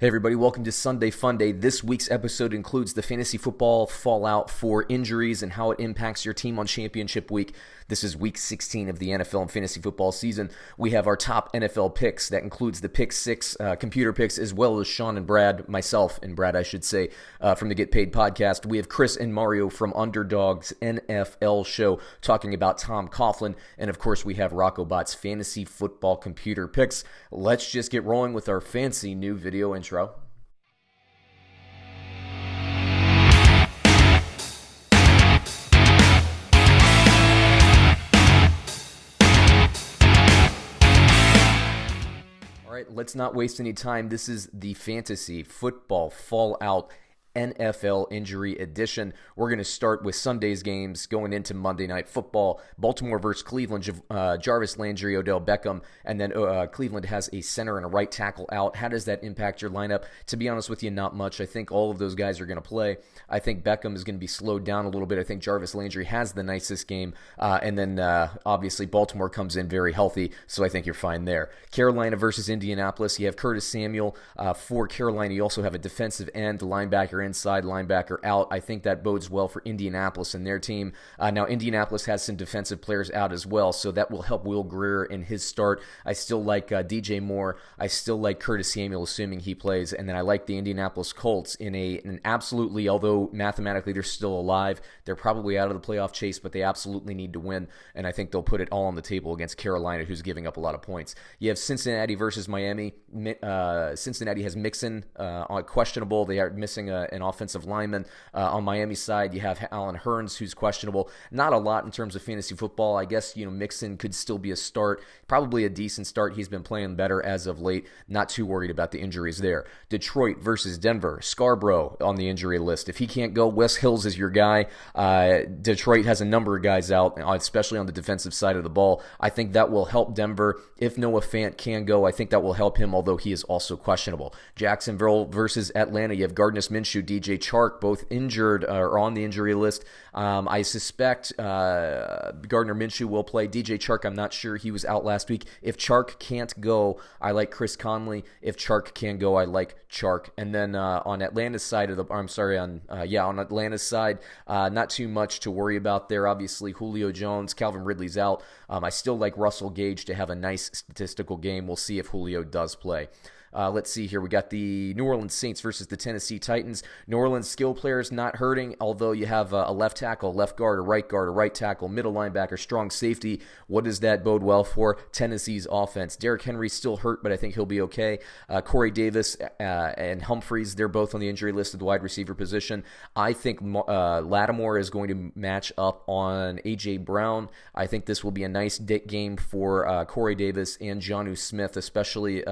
Hey everybody, welcome to Sunday Funday. This week's episode includes the fantasy football fallout for injuries and how it impacts your team on championship week. This is week 16 of the NFL and fantasy football season. We have our top NFL picks. That includes the pick six computer picks, as well as Sean and Brad, myself and Brad, I should say, from the Get Paid podcast. We have Chris and Mario from Underdog's NFL show talking about Tom Coughlin. And of course, we have RoccoBot's fantasy football computer picks. Let's just get rolling with our fancy new video intro. All right, let's not waste any time. This is the fantasy football fallout NFL injury edition. We're going to start with Sunday's games going into Monday Night Football. Baltimore versus Cleveland, Jarvis Landry, Odell Beckham, and then Cleveland has a center and a right tackle out. How does that impact your lineup? To be honest with you, not much. I think all of those guys are going to play. I think Beckham is going to be slowed down a little bit. I think Jarvis Landry has the nicest game, and then obviously Baltimore comes in very healthy, so I think you're fine there. Carolina versus Indianapolis, you have Curtis Samuel for Carolina. You also have a defensive end, linebacker inside, linebacker out. I think that bodes well for Indianapolis and their team. Now, Indianapolis has some defensive players out as well, so that will help Will Grier in his start. I still like DJ Moore. I still like Curtis Samuel, assuming he plays. And then I like the Indianapolis Colts in an absolutely, although mathematically they're still alive, they're probably out of the playoff chase, but they absolutely need to win. And I think they'll put it all on the table against Carolina, who's giving up a lot of points. You have Cincinnati versus Miami. Cincinnati has Mixon on questionable. They are missing an offensive lineman. On Miami's side, you have Allen Hurns, who's questionable. Not a lot in terms of fantasy football. I guess, Mixon could still be a start. Probably a decent start. He's been playing better as of late. Not too worried about the injuries there. Detroit versus Denver. Scarborough on the injury list. If he can't go, Wes Hills is your guy. Detroit has a number of guys out, especially on the defensive side of the ball. I think that will help Denver. If Noah Fant can go, I think that will help him, although he is also questionable. Jacksonville versus Atlanta. You have Gardner Minshew, DJ Chark, both injured or on the injury list. I suspect Gardner Minshew will play. DJ Chark, I'm not sure. He was out last week. If Chark can't go, I like Chris Conley. If Chark can go, I like Chark. And then on Atlanta's side on Atlanta's side, not too much to worry about there. Obviously, Julio Jones, Calvin Ridley's out. I still like Russell Gage to have a nice statistical game. We'll see if Julio does play. Let's see here. We got the New Orleans Saints versus the Tennessee Titans. New Orleans skill players not hurting, although you have a left tackle, left guard, a right tackle, middle linebacker, strong safety. What does that bode well for Tennessee's offense? Derrick Henry's still hurt, but I think he'll be okay. Corey Davis and Humphreys, they're both on the injury list at the wide receiver position. I think Lattimore is going to match up on A.J. Brown. I think this will be a nice game for Corey Davis and Jonnu Smith, especially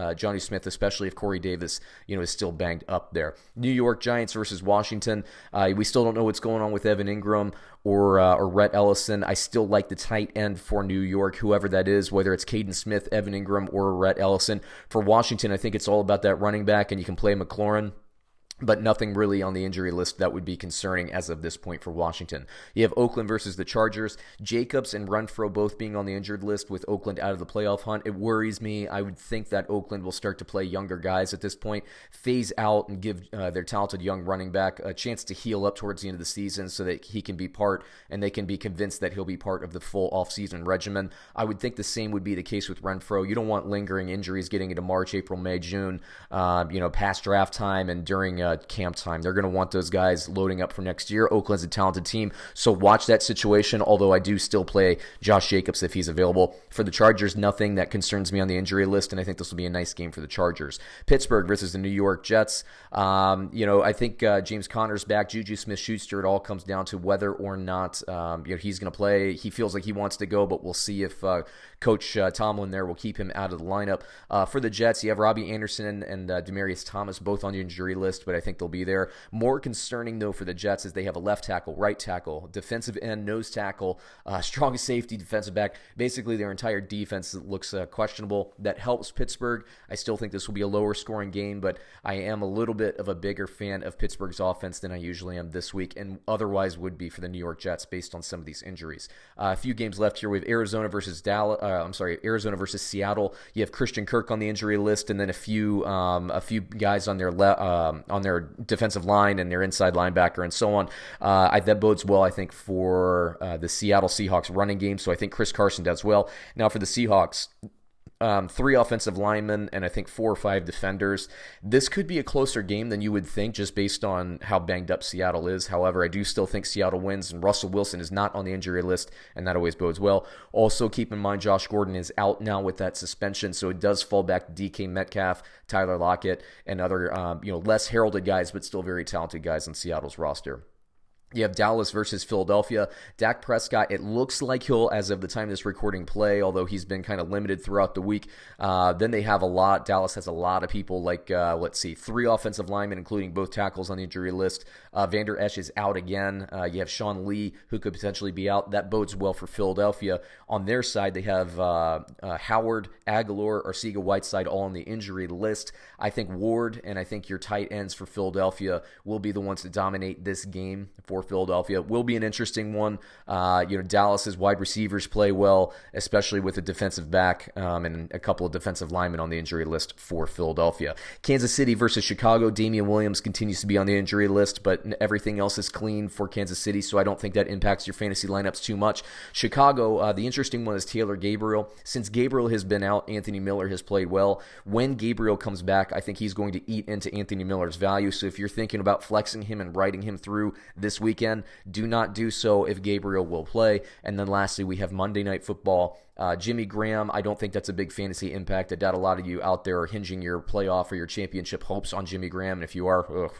if Corey Davis, is still banged up there. New York Giants versus Washington. We still don't know what's going on with Evan Ingram or Rhett Ellison. I still like the tight end for New York, whoever that is, whether it's Caden Smith, Evan Ingram, or Rhett Ellison. For Washington, I think it's all about that running back, and you can play McLaurin. But nothing really on the injury list that would be concerning as of this point for Washington. You have Oakland versus the Chargers. Jacobs and Renfrow both being on the injured list with Oakland out of the playoff hunt. It worries me. I would think that Oakland will start to play younger guys at this point, phase out and give their talented young running back a chance to heal up towards the end of the season so that he can be part and they can be convinced that he'll be part of the full offseason regimen. I would think the same would be the case with Renfrow. You don't want lingering injuries getting into March, April, May, June, past draft time and during camp time. They're going to want those guys loading up for next year. Oakland's a talented team, so watch that situation, although I do still play Josh Jacobs if he's available. For the Chargers, nothing that concerns me on the injury list, and I think this will be a nice game for the Chargers. Pittsburgh versus the New York Jets. I think James Conner's back. Juju Smith-Schuster, it all comes down to whether or not he's going to play. He feels like he wants to go, but we'll see if Coach Tomlin there will keep him out of the lineup. For the Jets, you have Robbie Anderson and Demaryius Thomas both on the injury list, but I think they'll be there. More concerning, though, for the Jets is they have a left tackle, right tackle, defensive end, nose tackle, strong safety, defensive back. Basically, their entire defense looks questionable. That helps Pittsburgh. I still think this will be a lower scoring game, but I am a little bit of a bigger fan of Pittsburgh's offense than I usually am this week, and otherwise would be for the New York Jets based on some of these injuries. A few games left here. We have Arizona versus Arizona versus Seattle. You have Christian Kirk on the injury list, and then a few guys on their defensive line and their inside linebacker and so on. That bodes well, I think, for the Seattle Seahawks running game. So I think Chris Carson does well. Now for the Seahawks, 3 offensive linemen and I think 4 or 5 defenders. This could be a closer game than you would think just based on how banged up Seattle is. However, I do still think Seattle wins, and Russell Wilson is not on the injury list, and that always bodes well. Also, keep in mind Josh Gordon is out now with that suspension, so it does fall back to DK Metcalf, Tyler Lockett, and other less heralded guys but still very talented guys on Seattle's roster. You have Dallas versus Philadelphia. Dak Prescott, it looks like he'll, as of the time of this recording, play, although he's been kind of limited throughout the week. Then they have Dallas has a lot of people like, 3 offensive linemen, including both tackles on the injury list. Vander Esch is out again. You have Sean Lee, who could potentially be out. That bodes well for Philadelphia. On their side, they have Howard, Aguilar, Arcega-Whiteside all on the injury list. I think Ward and I think your tight ends for Philadelphia will be the ones to dominate this game for Philadelphia. Will be an interesting one. Dallas's wide receivers play well, especially with a defensive back and a couple of defensive linemen on the injury list for Philadelphia. Kansas City versus Chicago. Damian Williams continues to be on the injury list, but everything else is clean for Kansas City, so I don't think that impacts your fantasy lineups too much. Chicago, the interesting one is Taylor Gabriel. Since Gabriel has been out, Anthony Miller has played well. When Gabriel comes back, I think he's going to eat into Anthony Miller's value, so if you're thinking about flexing him and riding him through this weekend, do not do so if Gabriel will play. And then lastly, we have Monday Night Football. Jimmy Graham, I don't think that's a big fantasy impact. I doubt a lot of you out there are hinging your playoff or your championship hopes on Jimmy Graham. And if you are,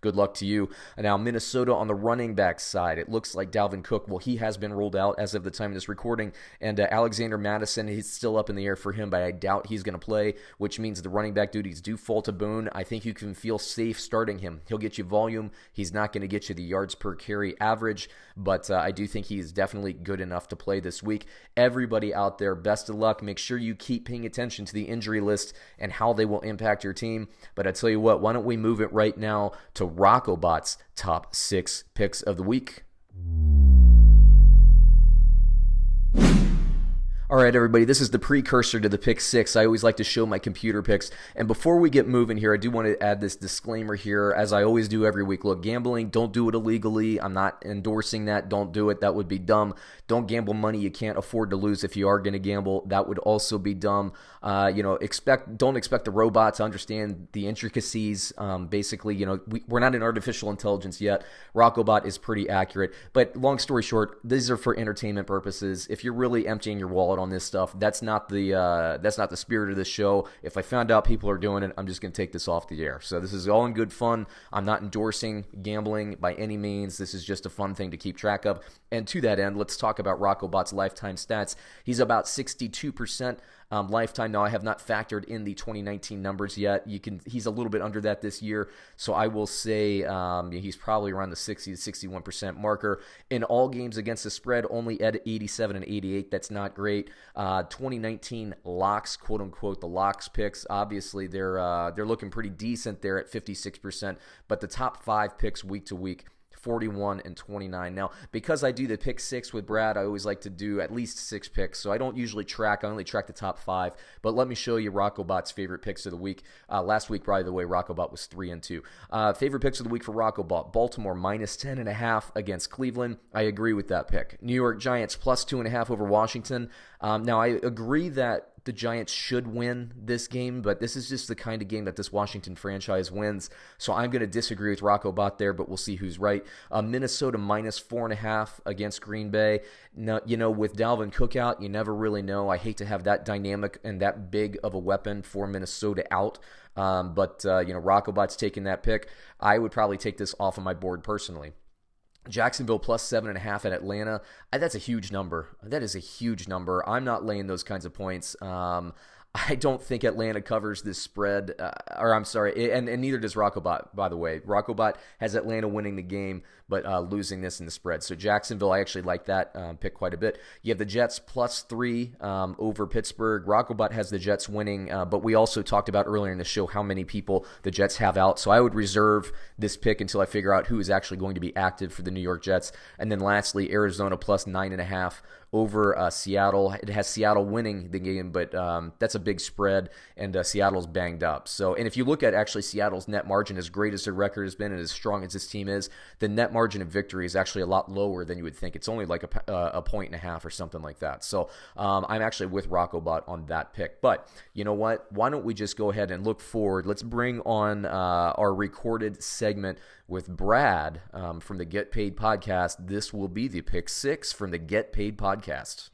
good luck to you. And now Minnesota on the running back side. It looks like Dalvin Cook, he has been ruled out as of the time of this recording. And Alexander Madison, he's still up in the air for him, but I doubt he's going to play, which means the running back duties do fall to Boone. I think you can feel safe starting him. He'll get you volume. He's not going to get you the yards per carry average, but I do think he's definitely good enough to play this week. Everybody out there, best of luck. Make sure you keep paying attention to the injury list and how they will impact your team. But I tell you what, why don't we move it right now to RoccoBot's top 6 picks of the week. All right, everybody, this is the precursor to the pick 6. I always like to show my computer picks. And before we get moving here, I do want to add this disclaimer here, as I always do every week. Look, gambling, don't do it illegally. I'm not endorsing that. Don't do it. That would be dumb. Don't gamble money you can't afford to lose if you are going to gamble. That would also be dumb. Don't expect the robot to understand the intricacies. Basically, we're not an artificial intelligence yet. RoccoBot is pretty accurate. But long story short, these are for entertainment purposes. If you're really emptying your wallet on this stuff, that's not the spirit of this show. If I found out people are doing it, I'm just going to take this off the air. So this is all in good fun. I'm not endorsing gambling by any means. This is just a fun thing to keep track of. And to that end, let's talk about RoccoBot's lifetime stats. He's about 62% lifetime. Now, I have not factored in the 2019 numbers yet. He's a little bit under that this year, so I will say he's probably around the 60 to 61% marker. In all games against the spread, only at 87 and 88. That's not great. 2019 locks, quote unquote, the locks picks. Obviously, they're looking pretty decent there at 56%. But the top 5 picks week to week, 41 and 29. Now, because I do the pick 6 with Brad, I always like to do at least 6 picks, so I don't usually track. I only track the top 5, but let me show you RoccoBot's favorite picks of the week. Last week, by the way, RoccoBot was 3-2. Favorite picks of the week for RoccoBot: Baltimore minus 10.5 against Cleveland. I agree with that pick. New York Giants plus 2.5 over Washington. Now, I agree that the Giants should win this game, but this is just the kind of game that this Washington franchise wins. So I'm going to disagree with RoccoBot there, but we'll see who's right. Minnesota minus 4.5 against Green Bay. Now, with Dalvin Cook out, you never really know. I hate to have that dynamic and that big of a weapon for Minnesota out. But RoccoBot's taking that pick. I would probably take this off of my board personally. Jacksonville plus 7.5 at Atlanta. That's a huge number. That is a huge number. I'm not laying those kinds of points. I don't think Atlanta covers this spread, or I'm sorry, and neither does RoccoBot, by the way. RoccoBot has Atlanta winning the game, but losing this in the spread. So Jacksonville, I actually like that pick quite a bit. You have the Jets +3 over Pittsburgh. RoccoBot has the Jets winning, but we also talked about earlier in the show how many people the Jets have out. So I would reserve this pick until I figure out who is actually going to be active for the New York Jets. And then lastly, Arizona +9.5 over Seattle. It has Seattle winning the game, but that's a big spread, and Seattle's banged up. So, and if you look at actually Seattle's net margin, as great as their record has been and as strong as this team is, the net margin of victory is actually a lot lower than you would think. It's only like a point and a half or something like that. So I'm actually with RoccoBot on that pick. But you know what? Why don't we just go ahead and look forward? Let's bring on our recorded segment with Brad from the Get Paid Podcast. This will be the Pick 6 from the Get Paid Podcast.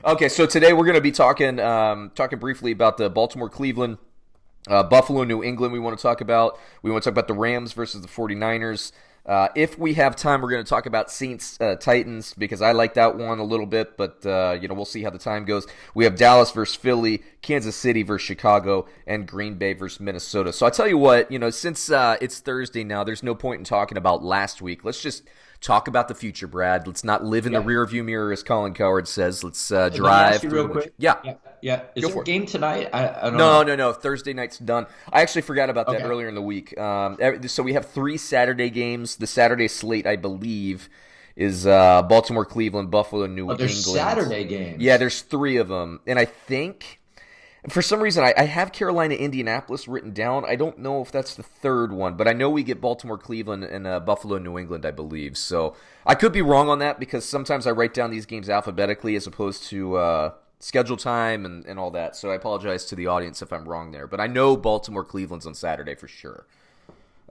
Okay, so today we're going to be talking briefly about the Baltimore-Cleveland, Buffalo-New England we want to talk about. We want to talk about the Rams versus the 49ers. If we have time, we're going to talk about Saints-Titans because I like that one a little bit, but we'll see how the time goes. We have Dallas versus Philly, Kansas City versus Chicago, and Green Bay versus Minnesota. So I tell you what, since it's Thursday now, there's no point in talking about last week. Let's just talk about the future, Brad. Let's not live in the rearview mirror, as Colin Cowherd says. Let's drive. Let me ask you real quick. Yeah. Is there a game tonight? I don't know. know. No. Thursday night's done. I actually forgot about that earlier in the week. So we have 3 Saturday games. The Saturday slate, I believe, is Baltimore, Cleveland, Buffalo, New England. There's Saturday games. Yeah, there's 3 of them. And I think, for some reason, I have Carolina, Indianapolis written down. I don't know if that's the 3rd one, but I know we get Baltimore, Cleveland, and Buffalo, New England, I believe. So I could be wrong on that because sometimes I write down these games alphabetically as opposed to schedule time and all that. So I apologize to the audience if I'm wrong there. But I know Baltimore, Cleveland's on Saturday for sure.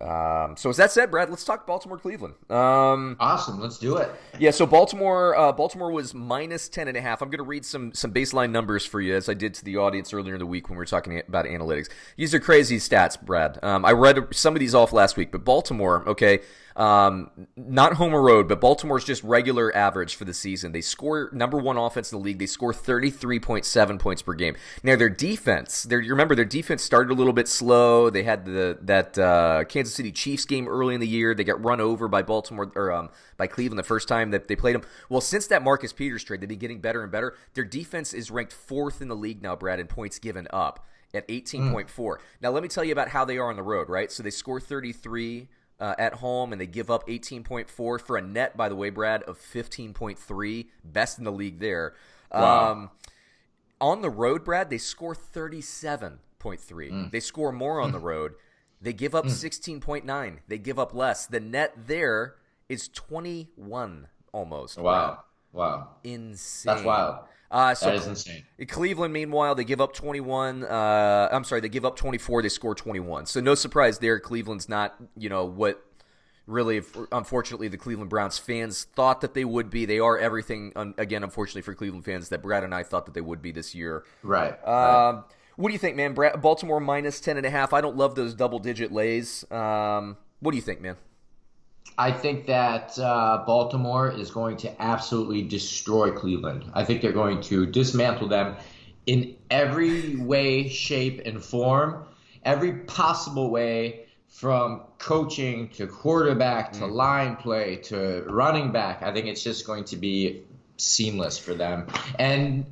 So as that said, Brad, let's talk Baltimore-Cleveland. Awesome, let's do it. Yeah, so Baltimore was -10.5. I'm going to read some baseline numbers for you, as I did to the audience earlier in the week when we were talking about analytics. These are crazy stats, Brad. I read some of these off last week, but Baltimore, okay, not home or road, but Baltimore's just regular average for the season. They score number 1 offense in the league. They score 33.7 points per game. Now their defense, you remember their defense started a little bit slow. They had that Kansas City Chiefs game early in the year. They got run over by Baltimore or by Cleveland the first time that they played them. Well, since that Marcus Peters trade, they've been getting better and better. Their defense is ranked 4th in the league now, Brad, in points given up at 18.4. Now let me tell you about how they are on the road, right? So they score 33 at home, and they give up 18.4 for a net, by the way, Brad, of 15.3, best in the league there. Wow. On the road, Brad, they score 37.3. They score more on the road. They give up 16.9. They give up less. The net there is 21 almost. Wow. Insane. That's wild. That is insane. Cleveland, meanwhile, they give up 21. They give up 24. They score 21. So no surprise there. Cleveland's not, what really, unfortunately, the Cleveland Browns fans thought that they would be. They are everything, again, unfortunately for Cleveland fans, that Brad and I thought that they would be this year. Right. What do you think, man? Baltimore -10.5. I don't love those double-digit lays. What do you think, man? I think that Baltimore is going to absolutely destroy Cleveland. I think they're going to dismantle them in every way, shape, and form, every possible way, from coaching to quarterback to line play to running back. I think it's just going to be seamless for them. And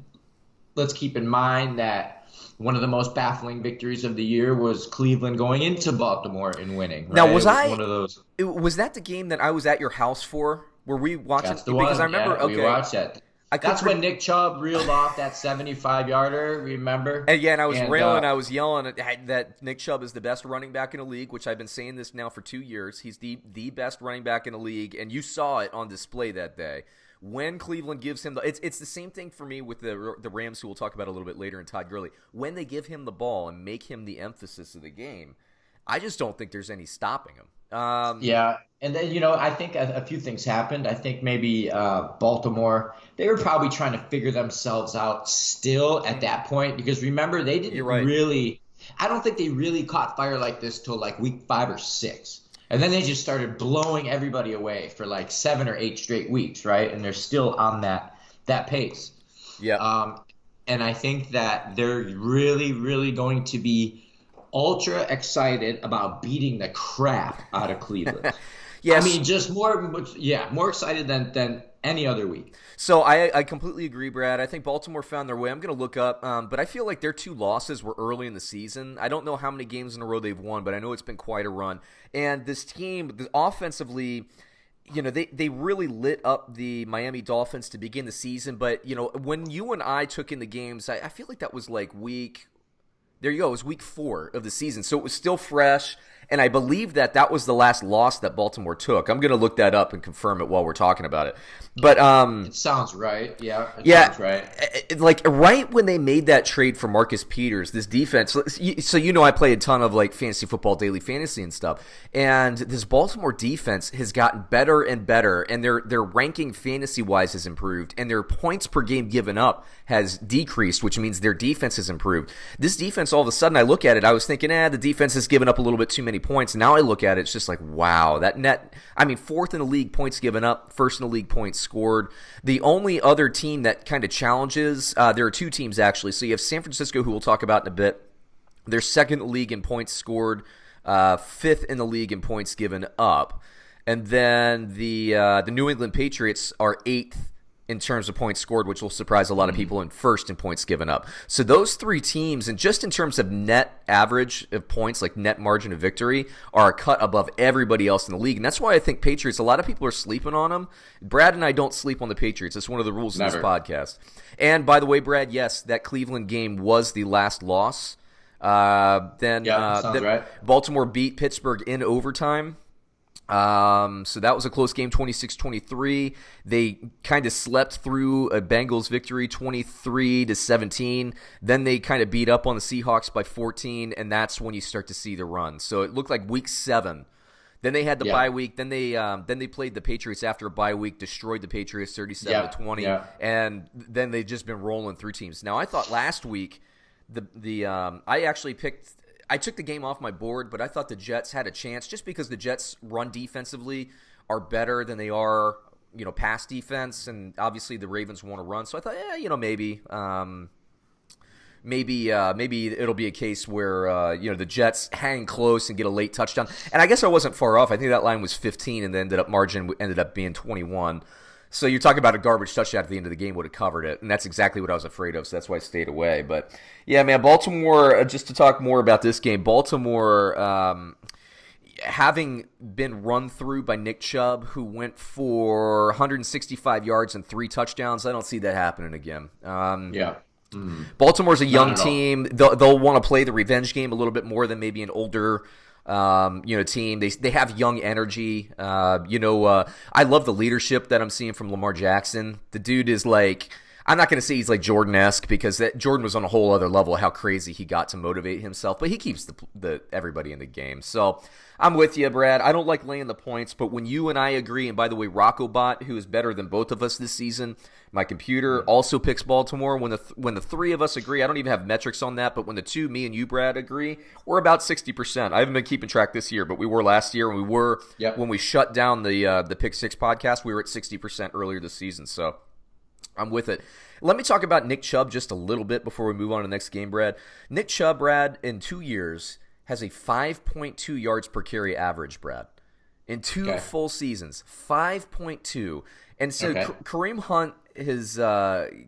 let's keep in mind that one of the most baffling victories of the year was Cleveland going into Baltimore and winning. Right? Now, was one of those? Was that the game that I was at your house for? Were we watching? That's the one. Because I remember. Yeah, we watched that. That's when Nick Chubb reeled off that 75-yarder. Remember? And I was railing, I was yelling that Nick Chubb is the best running back in the league, which I've been saying this now for 2 years. He's the best running back in the league, and you saw it on display that day. When Cleveland gives him it's the same thing for me with the Rams, who we'll talk about a little bit later, and Todd Gurley. When they give him the ball and make him the emphasis of the game, I just don't think there's any stopping him. Yeah, and then I think a few things happened. I think maybe Baltimore, they were probably trying to figure themselves out still at that point, because remember, they didn't really. I don't think they really caught fire like this till like week 5 or 6. And then they just started blowing everybody away for like 7 or 8 straight weeks, right? And they're still on that pace. Yeah. And I think that they're really, really going to be ultra excited about beating the crap out of Cleveland. Yes. I mean, just more excited than any other week. So I completely agree, Brad. I think Baltimore found their way. I'm going to look up, but I feel like their 2 losses were early in the season. I don't know how many games in a row they've won, but I know it's been quite a run. And this team, offensively, they really lit up the Miami Dolphins to begin the season. But, when you and I took in the games, I feel like that was like there you go. It was week 4 of the season. So it was still fresh. And I believe that was the last loss that Baltimore took. I'm going to look that up and confirm it while we're talking about it. But it sounds right. Yeah, sounds right. Like right when they made that trade for Marcus Peters, this defense. So I play a ton of like fantasy football, daily fantasy and stuff. And this Baltimore defense has gotten better and better, and their ranking fantasy wise has improved, and their points per game given up has decreased, which means their defense has improved. This defense, all of a sudden, I look at it, I was thinking, the defense has given up a little bit too many points. Now I look at it, it's just like, wow, that net. I mean, 4th in the league points given up, 1st in the league points scored. The only other team that kind of challenges, there are 2 teams actually. So you have San Francisco, who we'll talk about in a bit. They're 2nd in the league in points scored, 5th in the league in points given up. And then the New England Patriots are 8th in terms of points scored, which will surprise a lot of people, and 1st in points given up. So those 3 teams, and just in terms of net average of points, like net margin of victory, are a cut above everybody else in the league. And that's why I think Patriots, a lot of people are sleeping on them. Brad and I don't sleep on the Patriots. It's one of the rules of this podcast. And by the way, Brad, yes, that Cleveland game was the last loss. Then right. Baltimore beat Pittsburgh in overtime. So that was a close game, 26-23. They kind of slept through a Bengals victory, 23-17. Then they kind of beat up on the Seahawks by 14, and that's when you start to see the run. So it looked like week 7. Then they had the bye week. Then they played the Patriots after a bye week, destroyed the Patriots 37-20, and then they've just been rolling through teams. Now I thought last week I took the game off my board, but I thought the Jets had a chance just because the Jets' run defensively are better than they are, pass defense, and obviously the Ravens want to run. So I thought, maybe it'll be a case where the Jets hang close and get a late touchdown. And I guess I wasn't far off. I think that line was 15, and the margin ended up being 21. So you're talking about a garbage touchdown at the end of the game would have covered it, and that's exactly what I was afraid of, so that's why I stayed away. But, yeah, man, Baltimore, just to talk more about this game, Baltimore, having been run through by Nick Chubb, who went for 165 yards and 3 touchdowns, I don't see that happening again. Baltimore's a young team. They'll want to play the revenge game a little bit more than maybe an older team. They have young energy. I love the leadership that I'm seeing from Lamar Jackson. The dude is like, I'm not going to say he's like Jordan-esque because Jordan was on a whole other level, how crazy he got to motivate himself, but he keeps the everybody in the game. So I'm with you, Brad. I don't like laying the points, but when you and I agree, and by the way, RoccoBot, who is better than both of us this season, my computer also picks Baltimore. When the 3 of us agree, I don't even have metrics on that, but when the 2, me and you, Brad, agree, we're about 60%. I haven't been keeping track this year, but we were last year, and we were when we shut down the Pick 6 podcast, we were at 60% earlier this season, so I'm with it. Let me talk about Nick Chubb just a little bit before we move on to the next game, Brad. Nick Chubb, Brad, in 2 years, has a 5.2 yards per carry average, Brad. In 2 full seasons, 5.2. And so Kareem Hunt has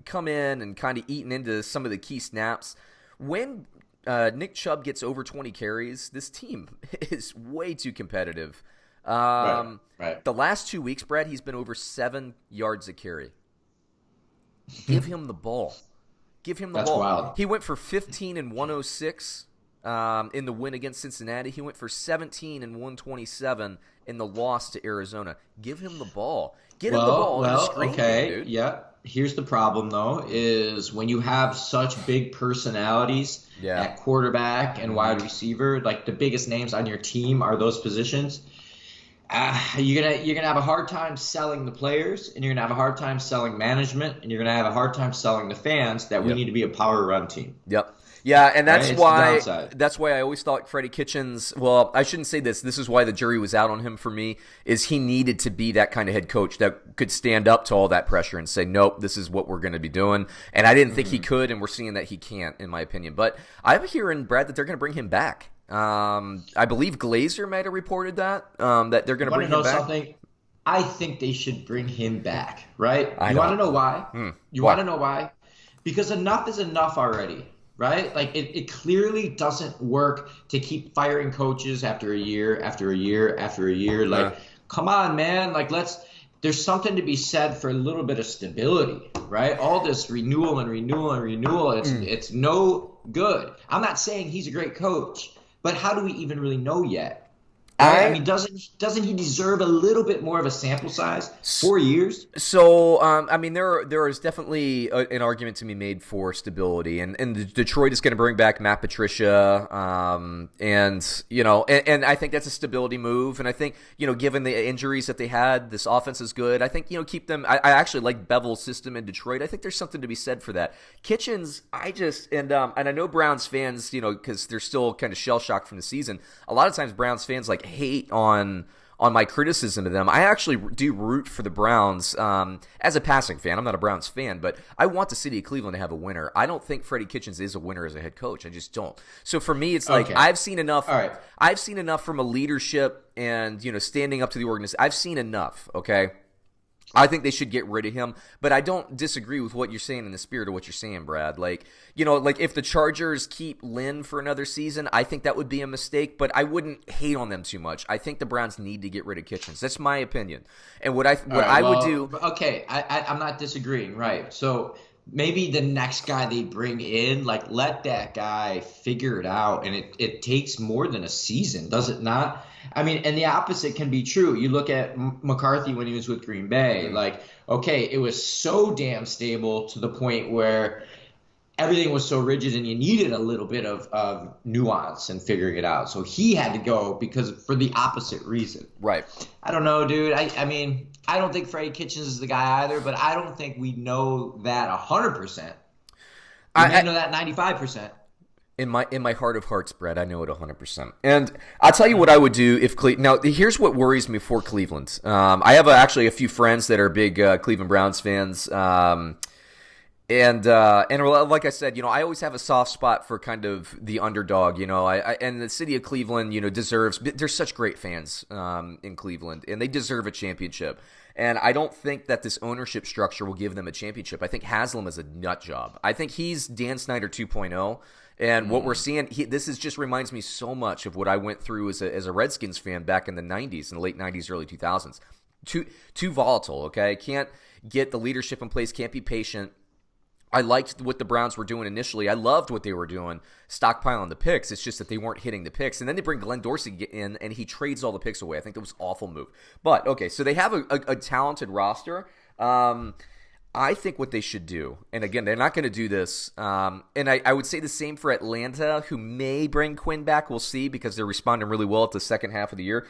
come in and kind of eaten into some of the key snaps. When Nick Chubb gets over 20 carries, this team is way too competitive. Right. The last 2 weeks, Brad, he's been over 7 yards a carry. Give him the ball. Give him the ball. That's wild. He went for 15 and 106 in the win against Cincinnati. He went for 17 and 127 in the loss to Arizona. Give him the ball. Get him the ball. Dude. Yeah. Here's the problem, though, is when you have such big personalities at quarterback and wide receiver, like the biggest names on your team are those positions. You're gonna have a hard time selling the players, and you're gonna have a hard time selling management, and you're gonna have a hard time selling the fans that we Yep. need to be a power run team. Yep. Yeah, and Right? It's the downside. that's why I always thought Freddie Kitchens, well, I shouldn't say this. This is why the jury was out on him for me, is he needed to be that kind of head coach that could stand up to all that pressure and say, nope, this is what we're going to be doing. And I didn't think he could, and we're seeing that he can't, in my opinion. But I'm hearing, Brad, that they're going to bring him back. I believe Glazer might have reported that they're going to bring him back. Something? I think they should bring him back, right? I You don't- want to know why? You Why? want to know why? Because enough is enough already, right? Like it clearly doesn't work to keep firing coaches after a year, after a year, after a year. Like, come on, man. Like, there's something to be said for a little bit of stability, right? All this renewal and renewal and renewal, it's no good. I'm not saying he's a great coach, but how do we even really know yet? Right? I mean, doesn't he deserve a little bit more of a sample size? 4 years? So, I mean, there is definitely an argument to be made for stability, and Detroit is going to bring back Matt Patricia, and I think that's a stability move, and I think given the injuries that they had, this offense is good. I think keep them. I actually like Bevel's system in Detroit. I think there's something to be said for that. Kitchens, and I know Browns fans, because they're still kind of shell shocked from the season. A lot of times, Browns fans hate on my criticism of them. I actually do root for the Browns as a passing fan. I'm not a Browns fan, but I want the city of Cleveland to have a winner. I don't think Freddie Kitchens is a winner as a head coach. I just don't. So for me, it's like I've seen enough. All right. I've seen enough from a leadership and standing up to the organization. I've seen enough. Okay. I think they should get rid of him, but I don't disagree with what you're saying in the spirit of what you're saying, Brad. Like if the Chargers keep Lynn for another season, I think that would be a mistake, but I wouldn't hate on them too much. I think the Browns need to get rid of Kitchens. That's my opinion. And what I would do. Okay, I'm not disagreeing, right? So maybe the next guy they bring in, let that guy figure it out, and it takes more than a season, does it not? I mean, and the opposite can be true. You look at McCarthy when he was with Green Bay. It was so damn stable to the point where everything was so rigid and you needed a little bit of nuance and figuring it out. So he had to go for the opposite reason. Right. I don't know, dude. I mean, I don't think Freddie Kitchens is the guy either, but I don't think we know that 100%. We may know that 95%. In my heart of hearts, Brett, I know it 100%. And I'll tell you what I would do if now here's what worries me for Cleveland. I have actually a few friends that are big Cleveland Browns fans. And like I said, I always have a soft spot for kind of the underdog. And the city of Cleveland, deserves. There's such great fans in Cleveland, and they deserve a championship. And I don't think that this ownership structure will give them a championship. I think Haslam is a nut job. I think he's Dan Snyder 2.0. And what we're seeing, this just reminds me so much of what I went through as a Redskins fan back in the 90s, in the late 90s, early 2000s. Too volatile, okay? Can't get the leadership in place, can't be patient. I liked what the Browns were doing initially. I loved what they were doing, stockpiling the picks. It's just that they weren't hitting the picks. And then they bring Glenn Dorsey in, and he trades all the picks away. I think that was an awful move. But, okay, so they have a talented roster. I think what they should do, and again, they're not going to do this, and I would say the same for Atlanta, who may bring Quinn back. We'll see, because they're responding really well at the second half of the year.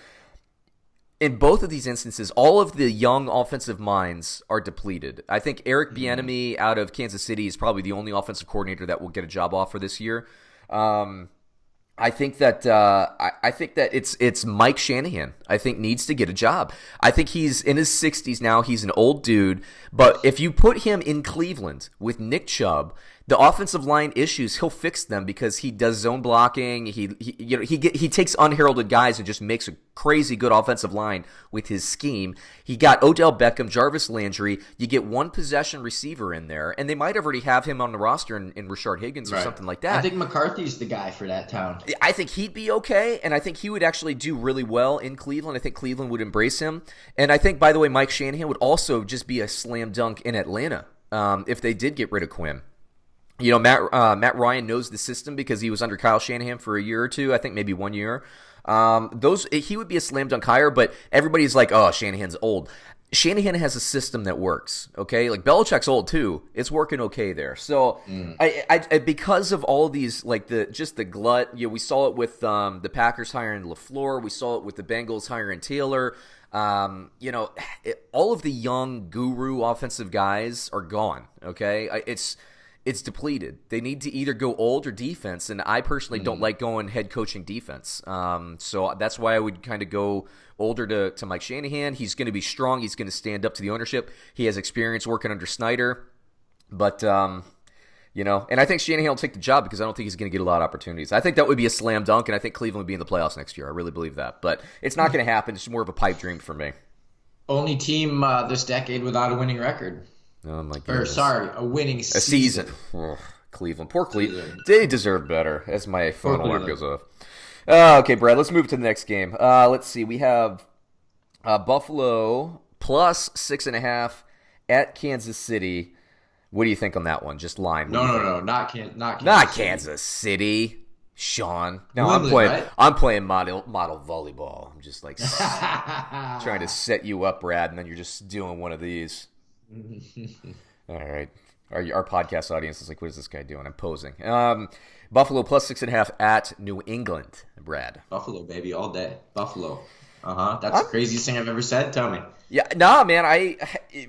In both of these instances, all of the young offensive minds are depleted. I think Eric Bieniemy out of Kansas City is probably the only offensive coordinator that will get a job offer this year. I think that it's Mike Shanahan. I think needs to get a job. I think he's in his 60s now. He's an old dude, but if you put him in Cleveland with Nick Chubb, the offensive line issues, he'll fix them because he does zone blocking. He takes unheralded guys and just makes a crazy good offensive line with his scheme. He got Odell Beckham, Jarvis Landry. You get one possession receiver in there, and they might already have him on the roster in Rashard Higgins or something like that. I think McCarthy's the guy for that town. I think he'd be okay, and I think he would actually do really well in Cleveland. I think Cleveland would embrace him. And I think, by the way, Mike Shanahan would also just be a slam dunk in Atlanta if they did get rid of Quinn. Matt Ryan knows the system because he was under Kyle Shanahan for a year or two, I think maybe 1 year. He would be a slam dunk hire, but everybody's like, oh, Shanahan's old. Shanahan has a system that works, okay? Like, Belichick's old, too. It's working okay there. So, I because of all of these, like, the glut, we saw it with the Packers hiring LaFleur. We saw it with the Bengals hiring Taylor. All of the young guru offensive guys are gone, okay? It's depleted. They need to either go old or defense, and I personally don't like going head coaching defense. So that's why I would kind of go older to Mike Shanahan. He's going to be strong. He's going to stand up to the ownership. He has experience working under Snyder. But, and I think Shanahan will take the job because I don't think he's going to get a lot of opportunities. I think that would be a slam dunk, and I think Cleveland would be in the playoffs next year. I really believe that. But it's not going to happen. It's more of a pipe dream for me. Only team this decade without a winning record. Oh, my goodness. A winning season. A season. Oh, Cleveland. Poor Cleveland. They deserve better, as my phone alarm goes off. Okay, Brad, let's move to the next game. Let's see. We have Buffalo plus 6.5 at Kansas City. What do you think on that one? Just line. No, not Kansas City. Sean. No, Wimbledon, I'm playing model volleyball. I'm just like trying to set you up, Brad, and then you're just doing one of these. All right. Our podcast audience is like, what is this guy doing? I'm posing. Buffalo plus 6.5 at New England, Brad. Buffalo, baby, all day. Buffalo. That's the craziest thing I've ever said. Tell me. Yeah, nah, man.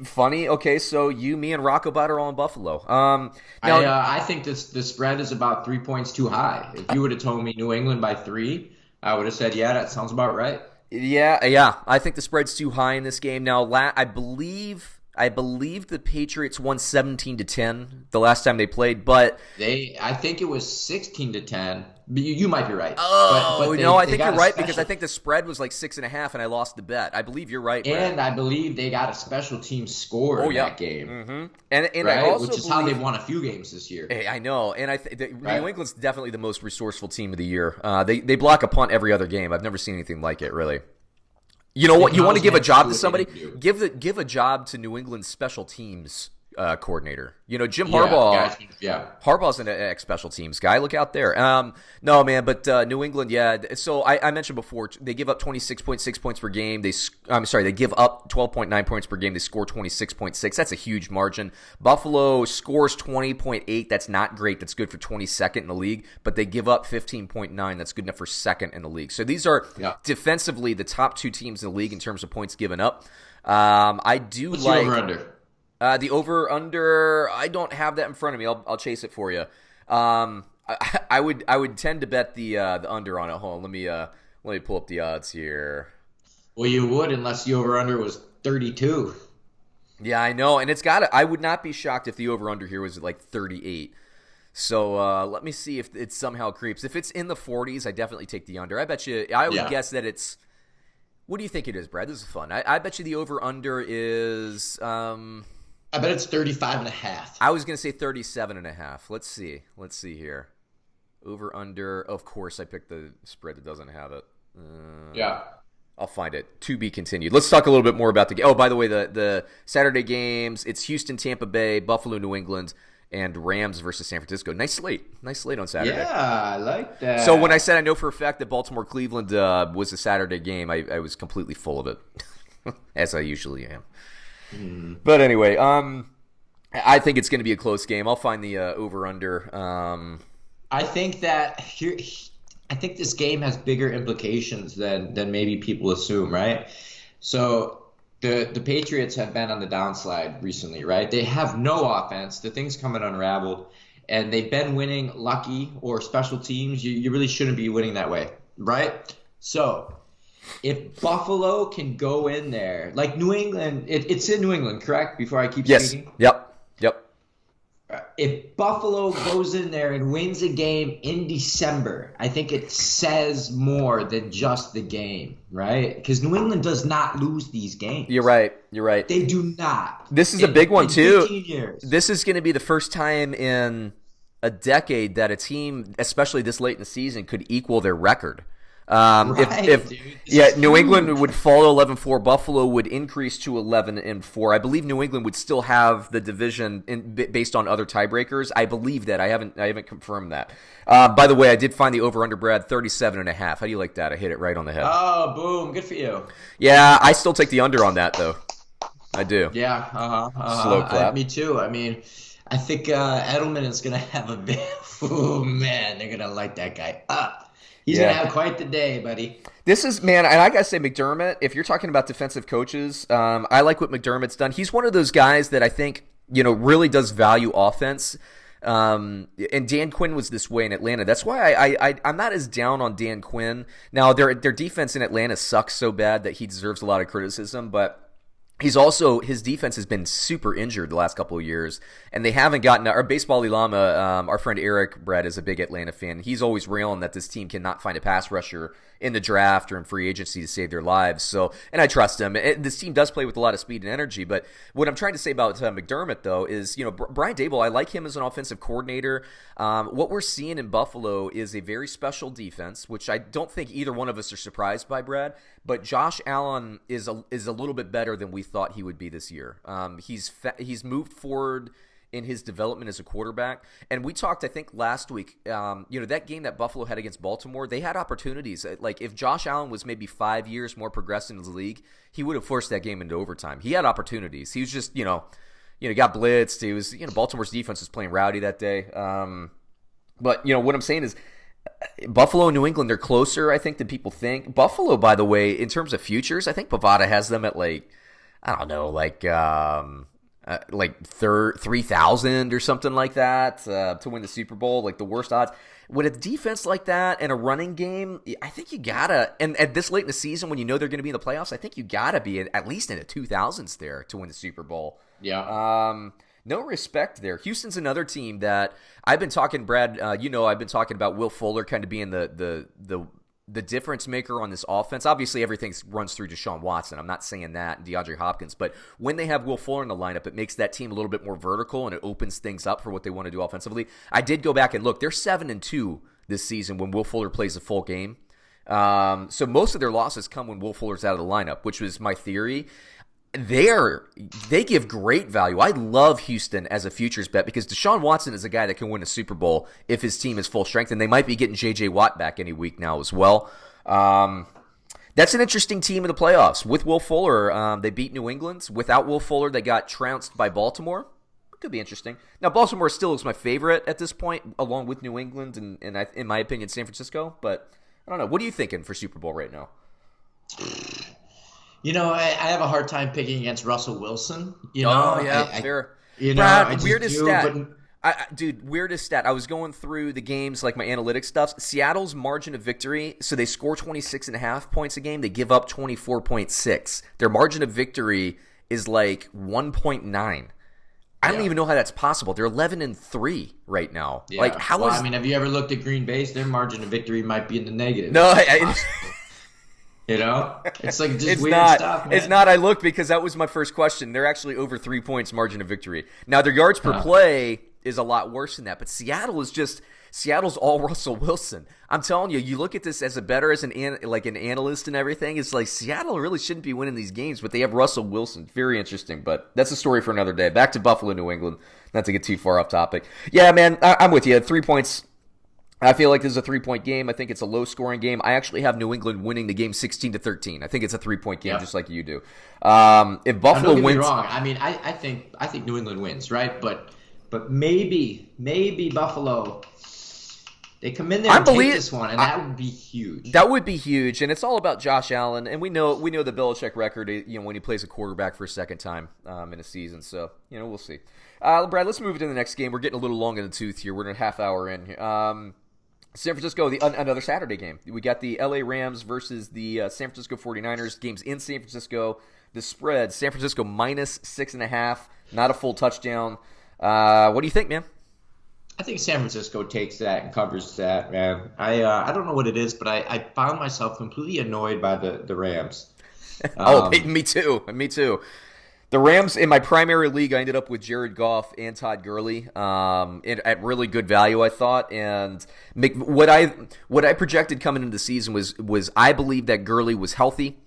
Funny. Okay, so me and RoccoBot are all in Buffalo. I think the spread is about 3 points too high. If you would have told me New England by 3, I would have said, yeah, that sounds about right. Yeah. I think the spread's too high in this game. Now, I believe the Patriots won 17-10 the last time they played, but I think it was 16-10. You might be right. I think you're right because I think the spread was like 6.5, and I lost the bet. I believe you're right, Brad. And I believe they got a special team score in that game. Mm-hmm. And right? I also which is how they've won a few games this year. Hey, I know, and New England's definitely the most resourceful team of the year. They block a punt every other game. I've never seen anything like it, really. You know what? You want to give a job to somebody? Give a job to New England's special teams coordinator. Jim Harbaugh. Harbaugh's an ex-special teams guy. Look out there. No, man, but New England, yeah. So I mentioned before, they give up 26.6 points per game. They give up 12.9 points per game. They score 26.6. That's a huge margin. Buffalo scores 20.8. That's not great. That's good for 22nd in the league. But they give up 15.9. That's good enough for second in the league. So these are defensively the top two teams in the league in terms of points given up. I do What's like... the over-under? The over/under, I don't have that in front of me. I'll chase it for you. I would tend to bet the under on it. Hold on, let me pull up the odds here. Well, you would unless the over/under was 32. Yeah, I know, and I would not be shocked if the over/under here was like 38. So let me see if it somehow creeps. If it's in the 40s, I definitely take the under. I would guess that it's. What do you think it is, Brad? This is fun. I bet you the over/under is. I bet it's 35.5. I was going to say 37.5. Let's see here. Over, under. Of course, I picked the spread that doesn't have it. I'll find it. To be continued. Let's talk a little bit more about the game. Oh, by the way, the Saturday games, it's Houston, Tampa Bay, Buffalo, New England, and Rams versus San Francisco. Nice slate on Saturday. Yeah, I like that. So when I said I know for a fact that Baltimore-Cleveland was a Saturday game, I was completely full of it, as I usually am. But anyway, I think it's going to be a close game. I'll find the over/under. I think this game has bigger implications than maybe people assume, right? So the Patriots have been on the downslide recently, right? They have no offense. The thing's coming unraveled, and they've been winning lucky or special teams. You really shouldn't be winning that way, right? So if Buffalo can go in there, like New England, it's in New England, correct? Before I keep speaking? Yep. If Buffalo goes in there and wins a game in December, I think it says more than just the game, right? Because New England does not lose these games. You're right. They do not. This is a big one, too. 15 years. This is going to be the first time in a decade that a team, especially this late in the season, could equal their record. New England would fall to 11-4. Buffalo would increase to 11-4. I believe New England would still have the division based on other tiebreakers. I believe that. I haven't confirmed that. By the way, I did find the over/under, Brad, 37.5. How do you like that? I hit it right on the head. Oh, boom! Good for you. Yeah, I still take the under on that though. I do. Yeah, Slow clap. me too. I mean, I think Edelman is gonna have a bit. Oh man, they're gonna light that guy up. He's gonna Yeah. have quite the day, buddy. This is, man, and I gotta say, McDermott, if you're talking about defensive coaches, I like what McDermott's done. He's one of those guys that I think, really does value offense. And Dan Quinn was this way in Atlanta. That's why I'm not as down on Dan Quinn. Now, their defense in Atlanta sucks so bad that he deserves a lot of criticism, but his defense has been super injured the last couple of years, and they haven't gotten our baseball Ilama. Our friend Eric Brett is a big Atlanta fan. He's always railing that this team cannot find a pass rusher in the draft or in free agency to save their lives. So, and I trust him. This team does play with a lot of speed and energy. But what I'm trying to say about McDermott, though, is Brian Daboll. I like him as an offensive coordinator. What we're seeing in Buffalo is a very special defense, which I don't think either one of us are surprised by, Brad. But Josh Allen is a little bit better than we thought he would be this year. He's moved forward in his development as a quarterback. And we talked, I think, last week, that game that Buffalo had against Baltimore, they had opportunities. Like, if Josh Allen was maybe 5 years more progressed in the league, he would have forced that game into overtime. He had opportunities. He was just, got blitzed. He was, Baltimore's defense was playing rowdy that day. But, what I'm saying is, Buffalo and New England, they're closer, I think, than people think. Buffalo, by the way, in terms of futures, I think Bovada has them at like 3,000 or something like that to win the Super Bowl, like the worst odds. With a defense like that and a running game, I think you gotta. And at this late in the season, when you know they're going to be in the playoffs, I think you gotta be at least in the 2,000s there to win the Super Bowl. Yeah. No respect there. Houston's another team that I've been talking, Brad. I've been talking about Will Fuller kind of being the difference maker on this offense. Obviously, everything runs through Deshaun Watson. I'm not saying that, and DeAndre Hopkins. But when they have Will Fuller in the lineup, it makes that team a little bit more vertical, and it opens things up for what they want to do offensively. I did go back and look. They're 7-2 this season when Will Fuller plays a full game. So most of their losses come when Will Fuller's out of the lineup, which was my theory. They give great value. I love Houston as a futures bet because Deshaun Watson is a guy that can win a Super Bowl if his team is full strength, and they might be getting J.J. Watt back any week now as well. That's an interesting team in the playoffs. With Will Fuller, they beat New England. Without Will Fuller, they got trounced by Baltimore. It could be interesting. Now, Baltimore still is my favorite at this point, along with New England and in my opinion, San Francisco. But I don't know. What are you thinking for Super Bowl right now? I have a hard time picking against Russell Wilson. Fair. Brad, weirdest stat. Weirdest stat. I was going through the games, like my analytics stuff. Seattle's margin of victory, so they score 26.5 points a game. They give up 24.6. Their margin of victory is like 1.9. I don't even know how that's possible. They're 11-3 right now. Yeah. Like, have you ever looked at Green Bay's? Their margin of victory might be in the negative. No, It's like just it's weird not, stuff, man. It's not. I looked because that was my first question. They're actually over 3 points margin of victory. Now, their yards per play is a lot worse than that, but Seattle's all Russell Wilson. I'm telling you, you look at this as an analyst and everything, it's like Seattle really shouldn't be winning these games, but they have Russell Wilson. Very interesting, but that's a story for another day. Back to Buffalo, New England, not to get too far off topic. Yeah, man, I'm with you. 3 points. I feel like this is a 3-point game. I think it's a low-scoring game. I actually have New England winning the game 16-13. I think it's a 3-point game, just like you do. If Buffalo wins, wins, wrong. I mean, I think New England wins, right? But maybe Buffalo, they come in there and take this one, and that would be huge. That would be huge, and it's all about Josh Allen. And we know the Belichick record. When he plays a quarterback for a second time in a season. So we'll see. Brad, let's move to the next game. We're getting a little long in the tooth here. We're in a half hour in here. San Francisco, another Saturday game. We got the LA Rams versus the San Francisco 49ers. Games in San Francisco. The spread, San Francisco minus 6.5. Not a full touchdown. What do you think, man? I think San Francisco takes that and covers that, man. I don't know what it is, but I found myself completely annoyed by the Rams. Me too. The Rams, in my primary league, I ended up with Jared Goff and Todd Gurley at really good value, I thought. And what I projected coming into the season was I believed that Gurley was healthy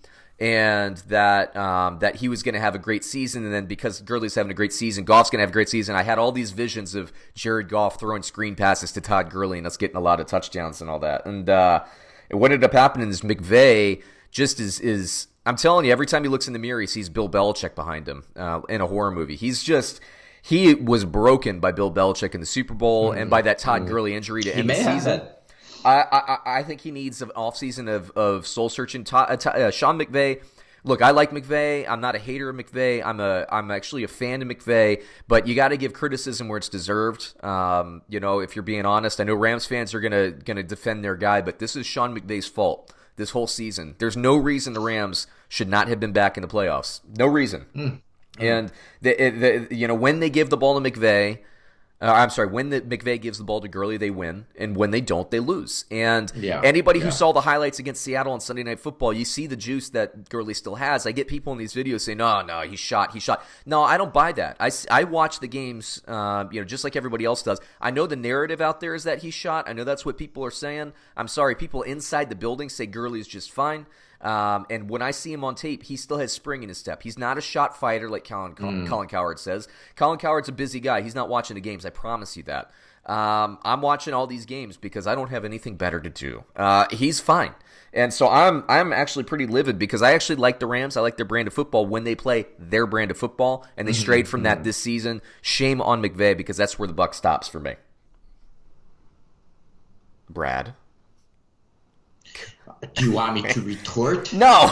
and that he was going to have a great season. And then because Gurley's having a great season, Goff's going to have a great season. I had all these visions of Jared Goff throwing screen passes to Todd Gurley and us getting a lot of touchdowns and all that. And what ended up happening is McVay just is I'm telling you, every time he looks in the mirror, he sees Bill Belichick behind him in a horror movie. He was broken by Bill Belichick in the Super Bowl and by that Todd Gurley injury to end the season. I think he needs an offseason of soul searching. Sean McVay. Look, I like McVay. I'm not a hater of McVay. I'm actually a fan of McVay, but you got to give criticism where it's deserved. If you're being honest, I know Rams fans are gonna defend their guy, but this is Sean McVay's fault this whole season. There's no reason the Rams should not have been back in the playoffs. No reason. And when they give the ball to McVay. When McVay gives the ball to Gurley, they win, and when they don't, they lose. And anybody who saw the highlights against Seattle on Sunday Night Football, you see the juice that Gurley still has. I get people in these videos saying, no, he shot. No, I don't buy that. I watch the games, just like everybody else does. I know the narrative out there is that he shot. I know that's what people are saying. I'm sorry, people inside the building say Gurley's just fine. And when I see him on tape, he still has spring in his step. He's not a shot fighter like Colin Cowherd says. Colin Cowherd's a busy guy. He's not watching the games. I promise you that. I'm watching all these games because I don't have anything better to do. He's fine. And so I'm actually pretty livid because I actually like the Rams. I like their brand of football when they play their brand of football, and they strayed from that this season. Shame on McVay because that's where the buck stops for me. Brad? Do you want me to retort? No.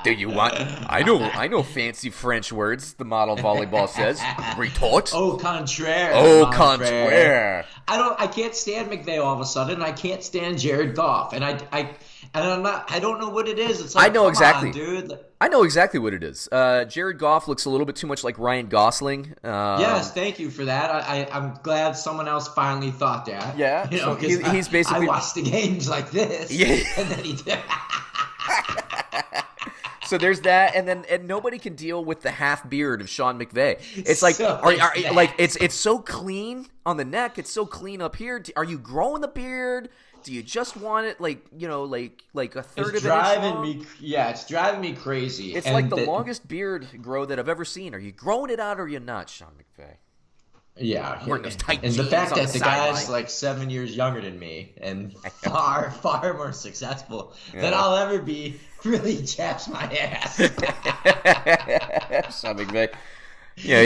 Do you want? I know fancy French words. The model volleyball says retort. Au contraire. Au contraire. I can't stand McVay all of a sudden. I can't stand Jared Goff, and I don't know what it is. It's like, I know exactly, dude. I know exactly what it is. Jared Goff looks a little bit too much like Ryan Gosling. Yes, thank you for that. I'm glad someone else finally thought that. Yeah, so he's basically. I watched the games like this. Yeah. And then he did. So there's that, and nobody can deal with the half beard of Sean McVay. It's like, it's so clean on the neck, it's so clean up here. Are you growing the beard? Do you just want it like a third of an inch long? It's driving me crazy. It's like the longest beard grow that I've ever seen. Are you growing it out or are you not, Sean McVay? Yeah, wearing those tight and jeans the fact on that the guy's sideline. like 7 years younger than me and far more successful than I'll ever be really chaps my ass. Sean McVay. Yeah,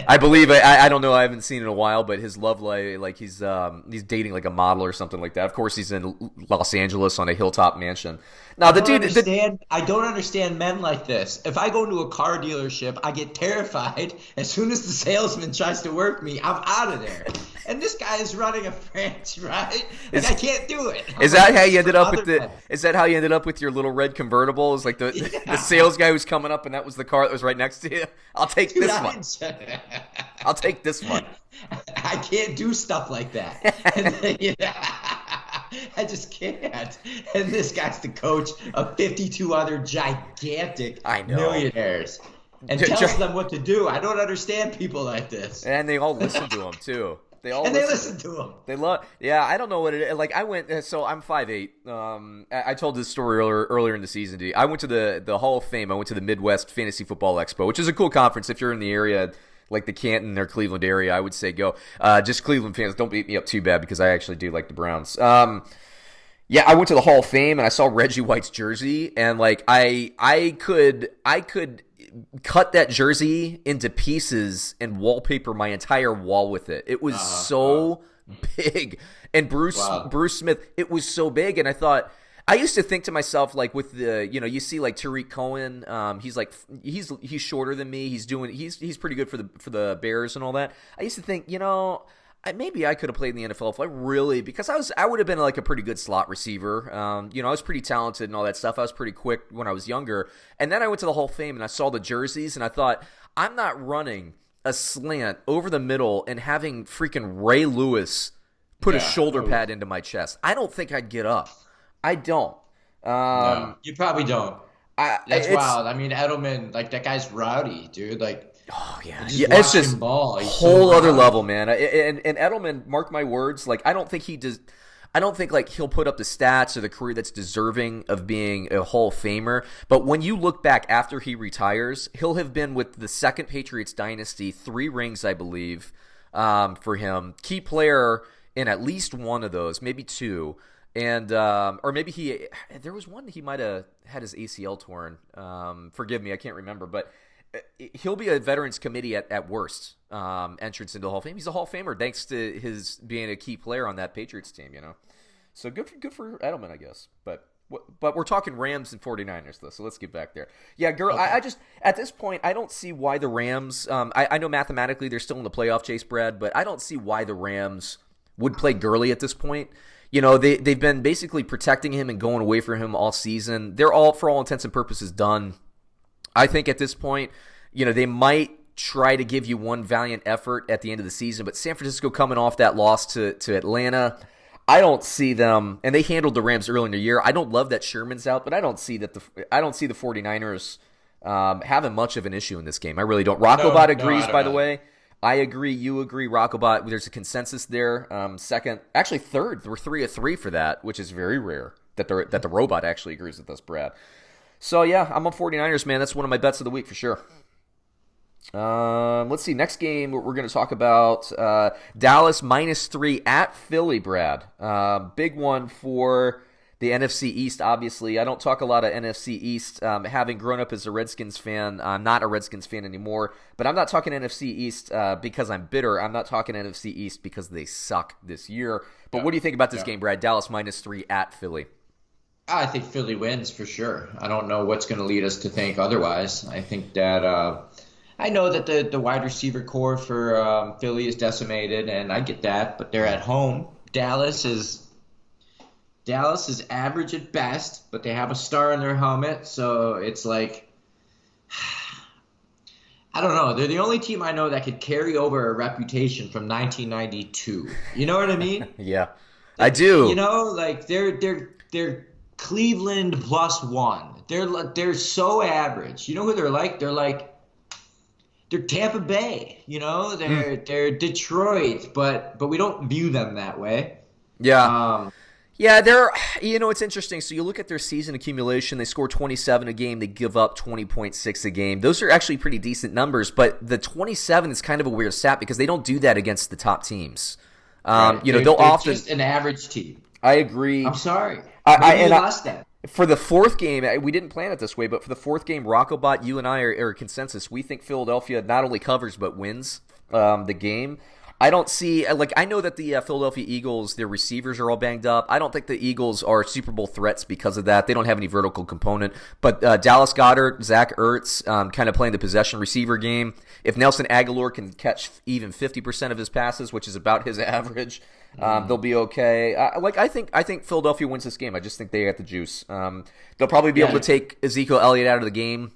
I believe I don't know. I haven't seen it in a while, but his love life, like he's dating like a model or something like that. Of course, he's in Los Angeles on a hilltop mansion. Now I don't understand men like this. If I go into a car dealership, I get terrified as soon as the salesman tries to work me. I'm out of there. And this guy is running a French, right? And I can't do it. Is that how you ended up with Is that how you ended up with your little red convertible? Is like the sales guy was coming up, and that was the car that was right next to you? I'll take this one. I'll take this one. I can't do stuff like that. And then, I just can't. And this guy's the coach of 52 other gigantic millionaires. And tells them what to do. I don't understand people like this. And they all listen to him, too. They listen to him. They love. Yeah, I don't know what it is. Like I went. So I'm 5'8". I told this story earlier in the season. I went to the Hall of Fame. I went to the Midwest Fantasy Football Expo, which is a cool conference. If you're in the area, like the Canton or Cleveland area, I would say go. Just Cleveland fans, don't beat me up too bad because I actually do like the Browns. Yeah, I went to the Hall of Fame and I saw Reggie White's jersey, and like I could cut that jersey into pieces and wallpaper my entire wall with it. It was so big. And Bruce Smith, it was so big. And I thought, I used to think to myself, like with the, you see like Tariq Cohen, he's shorter than me. He's pretty good for the Bears and all that. I used to think, maybe I could have played in the NFL if I really, because I would have been like a pretty good slot receiver. I was pretty talented and all that stuff. I was pretty quick when I was younger. And then I went to the Hall of Fame and I saw the jerseys and I thought, I'm not running a slant over the middle and having freaking Ray Lewis put a shoulder pad into my chest. I don't think I'd get up. I don't. No, you probably don't. That's wild. I mean, Edelman, like that guy's rowdy, dude. Like, oh yeah, it's just ball. He's whole other level, man. And Edelman, mark my words, like I don't think he does. I don't think like he'll put up the stats or the career that's deserving of being a Hall of Famer. But when you look back after he retires, he'll have been with the second Patriots dynasty, 3 rings, I believe, for him. Key player in at least one of those, maybe 2. And or maybe there was one he might have had his ACL torn. Forgive me, I can't remember, but he'll be a Veterans Committee at worst entrance into the Hall of Fame. He's a Hall of Famer thanks to his being a key player on that Patriots team. So good for Edelman, I guess. But we're talking Rams and 49ers though, so let's get back there. Yeah, girl, okay. I just at this point I don't see why the Rams. I know mathematically they're still in the playoff chase, Brad, but I don't see why the Rams would play Gurley at this point. They've been basically protecting him and going away from him all season. They're all, for all intents and purposes, done. I think at this point, they might try to give you one valiant effort at the end of the season, but San Francisco coming off that loss to Atlanta, I don't see them, and they handled the Rams early in the year. I don't love that Sherman's out, but I don't see the 49ers having much of an issue in this game. I really don't. RoccoBot agrees, by the way. I agree. You agree. RoccoBot. There's a consensus there. Second, actually third. We're 3 of 3 for that, which is very rare that the robot actually agrees with us, Brad. So yeah, I'm on 49ers, man. That's one of my bets of the week for sure. Let's see. Next game we're going to talk about Dallas -3 at Philly, Brad. Big one for the NFC East, obviously. I don't talk a lot of NFC East. Having grown up as a Redskins fan, I'm not a Redskins fan anymore. But I'm not talking NFC East because I'm bitter. I'm not talking NFC East because they suck this year. But what do you think about this game, Brad? Dallas -3 at Philly. I think Philly wins for sure. I don't know what's going to lead us to think otherwise. I think that I know that the wide receiver core for Philly is decimated, and I get that. But they're at home. Dallas is average at best, but they have a star in their helmet, so it's like, I don't know. They're the only team I know that could carry over a reputation from 1992. You know what I mean? Yeah, I do. They're Cleveland +1. They're so average. You know who they're like? They're Tampa Bay. They're Detroit, but we don't view them that way. Yeah. Yeah, it's interesting. So you look at their season accumulation, they score 27 a game, they give up 20.6 a game. Those are actually pretty decent numbers, but the 27 is kind of a weird stat because they don't do that against the top teams. Right. They'll often just an average team. I agree. I'm sorry. I lost that. For the fourth game, we didn't plan it this way, but for the fourth game, RoccoBot, you and I are a consensus. We think Philadelphia not only covers but wins the game. I don't see, I know that the Philadelphia Eagles, their receivers are all banged up. I don't think the Eagles are Super Bowl threats because of that. They don't have any vertical component. But Dallas Goedert, Zach Ertz, kind of playing the possession receiver game. If Nelson Aguilar can catch even 50% of his passes, which is about his average, they'll be okay. I think Philadelphia wins this game. I just think they got the juice. They'll probably be able to take Ezekiel Elliott out of the game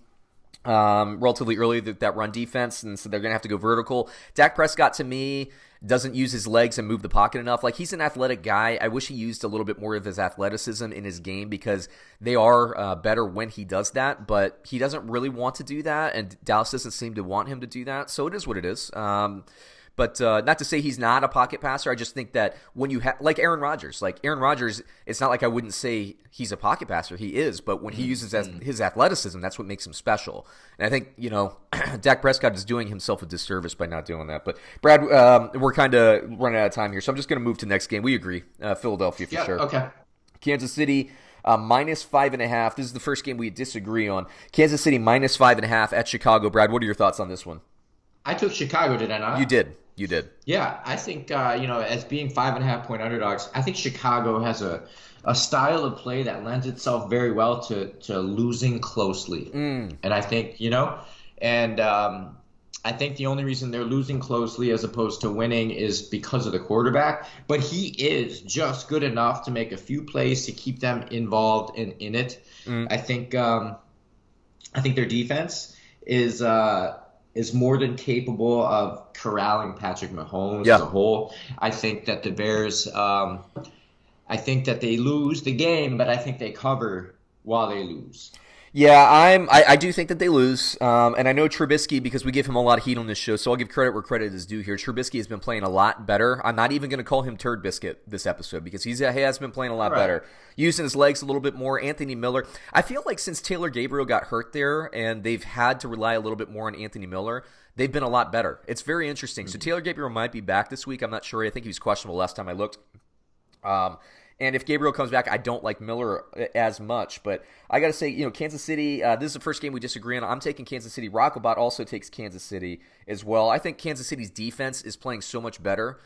relatively early, that run defense, and so they're going to have to go vertical. Dak Prescott, to me, doesn't use his legs and move the pocket enough. He's an athletic guy. I wish he used a little bit more of his athleticism in his game because they are better when he does that, but he doesn't really want to do that, and Dallas doesn't seem to want him to do that, so it is what it is. But not to say he's not a pocket passer. I just think that when you have, Aaron Rodgers, it's not like I wouldn't say he's a pocket passer. He is, but when he uses his athleticism, that's what makes him special. And I think, Dak Prescott is doing himself a disservice by not doing that. But, Brad, we're kind of running out of time here, so I'm just going to move to the next game. We agree. Philadelphia for sure. Okay. Kansas City, -5.5. This is the first game we disagree on. Kansas City -5.5 at Chicago. Brad, what are your thoughts on this one? I took Chicago, did I not? You did. Yeah, I think, as being 5.5-point underdogs, I think Chicago has a style of play that lends itself very well to losing closely. And I think, I think the only reason they're losing closely as opposed to winning is because of the quarterback. But he is just good enough to make a few plays to keep them involved in it. I think their defense is more than capable of corralling Patrick Mahomes as a whole. I think that the Bears, I think that they lose the game, but I think they cover while they lose. Yeah, I do think that they lose, and I know Trubisky, because we give him a lot of heat on this show, so I'll give credit where credit is due here. Trubisky has been playing a lot better. I'm not even going to call him Turd Biscuit this episode, because he has been playing a lot better. Using his legs a little bit more. Anthony Miller, I feel like since Taylor Gabriel got hurt there, and they've had to rely a little bit more on Anthony Miller, they've been a lot better. It's very interesting. So Taylor Gabriel might be back this week. I'm not sure. I think he was questionable last time I looked. And if Gabriel comes back, I don't like Miller as much. But I got to say, Kansas City, this is the first game we disagree on. I'm taking Kansas City. RoccoBot also takes Kansas City as well. I think Kansas City's defense is playing so much better.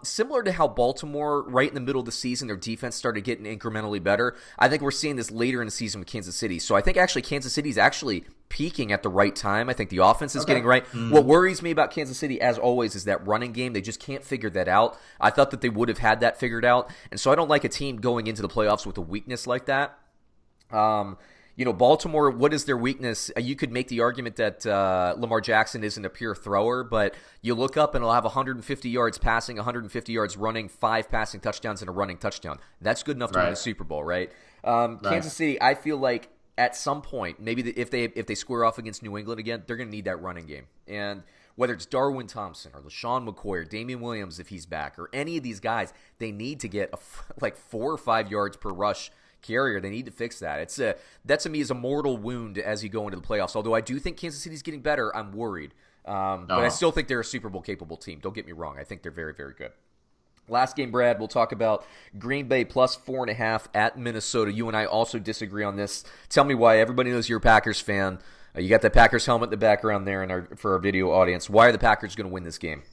Similar to how Baltimore, right in the middle of the season, their defense started getting incrementally better. I think we're seeing this later in the season with Kansas City. So I think actually Kansas City is actually peaking at the right time. I think the offense is getting right. What worries me about Kansas City, as always, is that running game. They just can't figure that out. I thought that they would have had that figured out. And so I don't like a team going into the playoffs with a weakness like that. Baltimore, what is their weakness? You could make the argument that Lamar Jackson isn't a pure thrower, but you look up and he'll have 150 yards passing, 150 yards running, 5 passing touchdowns, and a running touchdown. That's good enough to win the Super Bowl, right? Kansas City, I feel like at some point, maybe if they square off against New England again, they're going to need that running game. And whether it's Darwin Thompson or LaShawn McCoy or Damian Williams if he's back or any of these guys, they need to get like 4 or 5 yards per rush carrier. They need to fix that. That to me is a mortal wound as you go into the playoffs. Although I do think Kansas City's getting better, I'm worried. But I still think they're a Super Bowl capable team. Don't get me wrong. I think they're very, very good. Last game, Brad, we'll talk about Green Bay plus 4.5 at Minnesota. You and I also disagree on this. Tell me why. Everybody knows you're a Packers fan. You got that Packers helmet in the background there for our video audience. Why are the Packers going to win this game?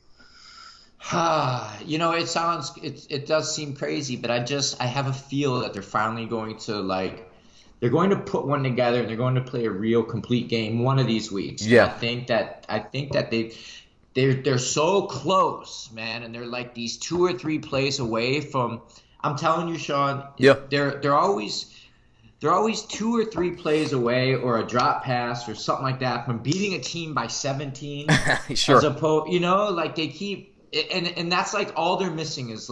It does seem crazy, but I have a feel that they're finally going to they're going to put one together and they're going to play a real complete game one of these weeks. Yeah. I think that they're so close, man, and they're like these 2 or 3 plays away from. I'm telling you, Sean. Yeah. They're always 2 or 3 plays away, or a drop pass, or something like that, from beating a team by 17. Sure. As opposed, they keep. And that's like all they're missing is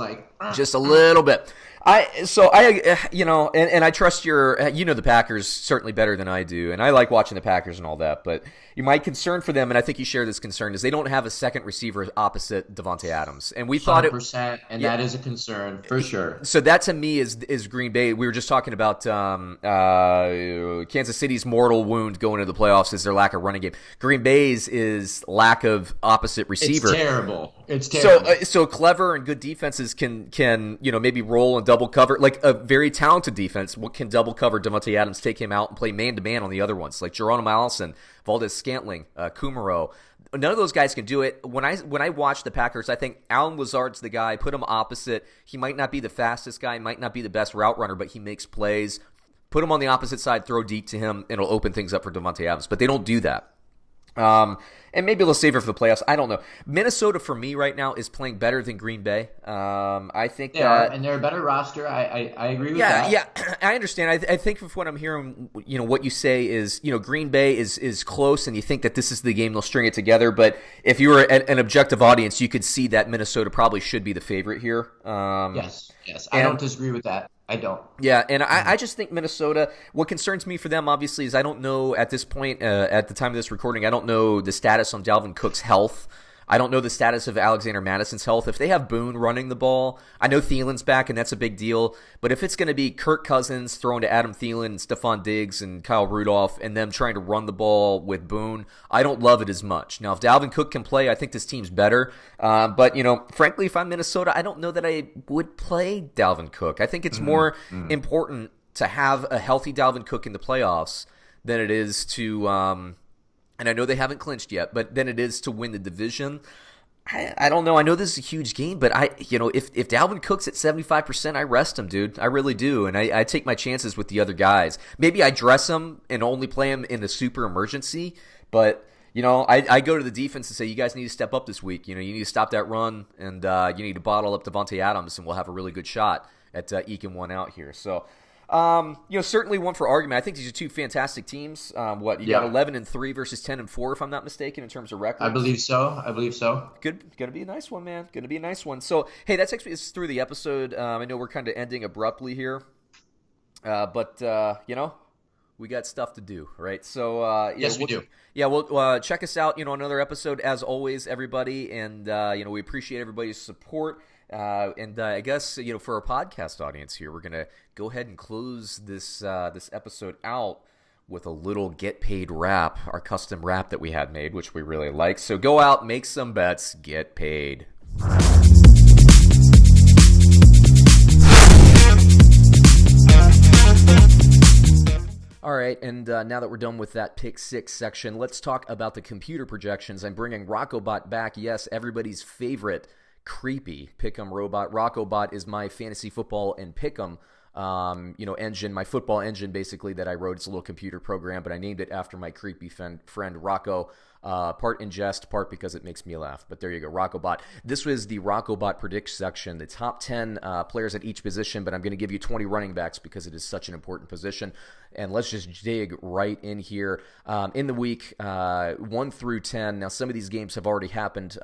just a little bit. I trust the Packers certainly better than I do, and I like watching the Packers and all that. But my concern for them, and I think you share this concern, is they don't have a second receiver opposite Davante Adams, and we thought 100%, and that is a concern for sure. So that to me is Green Bay. We were just talking about Kansas City's mortal wound going into the playoffs is their lack of running game. Green Bay's is lack of opposite receiver. It's terrible. So clever and good defenses can maybe roll and double cover, like a very talented defense can double cover Davante Adams, take him out and play man to man on the other ones, like Geronimo Allison, Valdez Scantling, Kumaro. None of those guys can do it. When I watch the Packers, I think Alan Lazard's the guy. Put him opposite. He might not be the fastest guy, might not be the best route runner, but he makes plays. Put him on the opposite side, throw deep to him, and it'll open things up for Davante Adams. But they don't do that. And maybe they'll save it for the playoffs. I don't know. Minnesota, for me right now, is playing better than Green Bay. I think and they're a better roster. I agree with that. Yeah, I understand. I think with what I'm hearing, what you say is, Green Bay is close, and you think that this is the game they'll string it together. But if you were an objective audience, you could see that Minnesota probably should be the favorite here. Yes. I don't disagree with that. I don't. Yeah, and I just think Minnesota, what concerns me for them, obviously, is I don't know at this point, at the time of this recording, I don't know the status on Dalvin Cook's health. I don't know the status of Alexander Madison's health. If they have Boone running the ball, I know Thielen's back, and that's a big deal. But if it's going to be Kirk Cousins throwing to Adam Thielen and Stephon Diggs and Kyle Rudolph and them trying to run the ball with Boone, I don't love it as much. Now, if Dalvin Cook can play, I think this team's better. But, frankly, if I'm Minnesota, I don't know that I would play Dalvin Cook. I think it's more important to have a healthy Dalvin Cook in the playoffs than it is to and I know they haven't clinched yet, but then it is to win the division. I don't know. I know this is a huge game, but if Dalvin Cook's at 75%, I rest him, dude. I really do, and I take my chances with the other guys. Maybe I dress him and only play him in a super emergency, but I go to the defense and say, you guys need to step up this week. You need to stop that run, and you need to bottle up Davante Adams, and we'll have a really good shot at eking one out here. So. Certainly one for argument. I think these are two fantastic teams. Got 11-3 versus 10-4, if I'm not mistaken, in terms of records. I believe so. Gonna be a nice one, man. Gonna be a nice one. So, hey, that's actually through the episode. I know we're kind of ending abruptly here, but we got stuff to do, right? So, yes, we do. Yeah, well, check us out. Another episode as always, everybody, and we appreciate everybody's support. And I guess for our podcast audience here, we're gonna go ahead and close this episode out with a little get paid rap, our custom rap that we had made, which we really like. So go out, make some bets, get paid. right, and now that we're done with that pick six section, let's talk about the computer projections. I'm bringing RoccoBot back. Yes, everybody's favorite creepy pick'em robot. RoccoBot is my fantasy football and pick'em engine, my football engine basically that I wrote. It's a little computer program, but I named it after my creepy friend Rocco. Part in jest, part because it makes me laugh. But there you go, RoccoBot. This was the RoccoBot predict section, the top 10 players at each position, but I'm going to give you 20 running backs because it is such an important position. And let's just dig right in here. In the week 1 through 10, now some of these games have already happened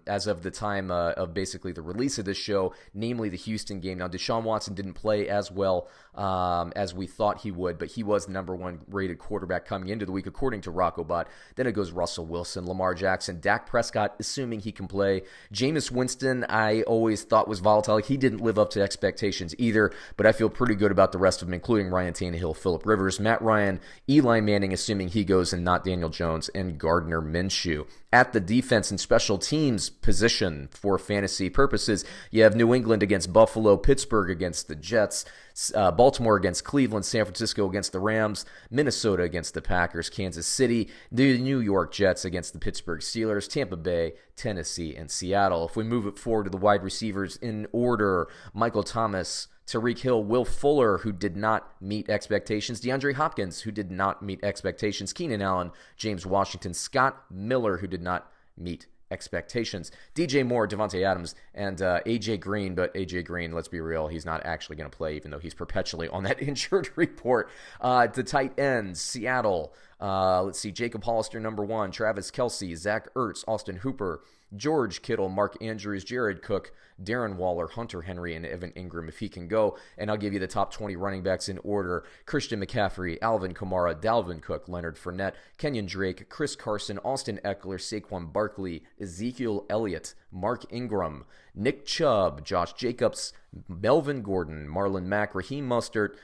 as of the time of basically the release of this show, namely the Houston game. Now, Deshaun Watson didn't play as well as we thought he would, but he was the number one rated quarterback coming into the week, according to RoccoBot. Then it goes Russell Wilson, Lamar Jackson, Dak Prescott, assuming he can play. Jameis Winston, I always thought was volatile. He didn't live up to expectations either, but I feel pretty good about the rest of them, including Ryan Tannehill, Phillip Rivers, Matt Ryan, Eli Manning, assuming he goes, and not Daniel Jones, and Gardner Minshew. At the defense and special teams position for fantasy purposes, you have New England against Buffalo, Pittsburgh against the Jets, Baltimore against Cleveland, San Francisco against the Rams, Minnesota against the Packers, Kansas City, the New York Jets against the Pittsburgh Steelers, Tampa Bay, Tennessee, and Seattle. If we move it forward to the wide receivers in order, Michael Thomas, Tyreek Hill, Will Fuller, who did not meet expectations, DeAndre Hopkins, who did not meet expectations, Keenan Allen, James Washington, Scott Miller, who did not meet expectations, DJ Moore, Devontae Adams, and A.J. Green. But A.J. Green, let's be real, he's not actually going to play, even though he's perpetually on that injured report. The tight ends, Seattle, let's see, Jacob Hollister, number 1, Travis Kelce, Zach Ertz, Austin Hooper, George Kittle, Mark Andrews, Jared Cook, Darren Waller, Hunter Henry, and Evan Ingram if he can go. And I'll give you the top 20 running backs in order. Christian McCaffrey, Alvin Kamara, Dalvin Cook, Leonard Fournette, Kenyon Drake, Chris Carson, Austin Eckler, Saquon Barkley, Ezekiel Elliott, Mark Ingram, Nick Chubb, Josh Jacobs, Melvin Gordon, Marlon Mack, Raheem Mostert,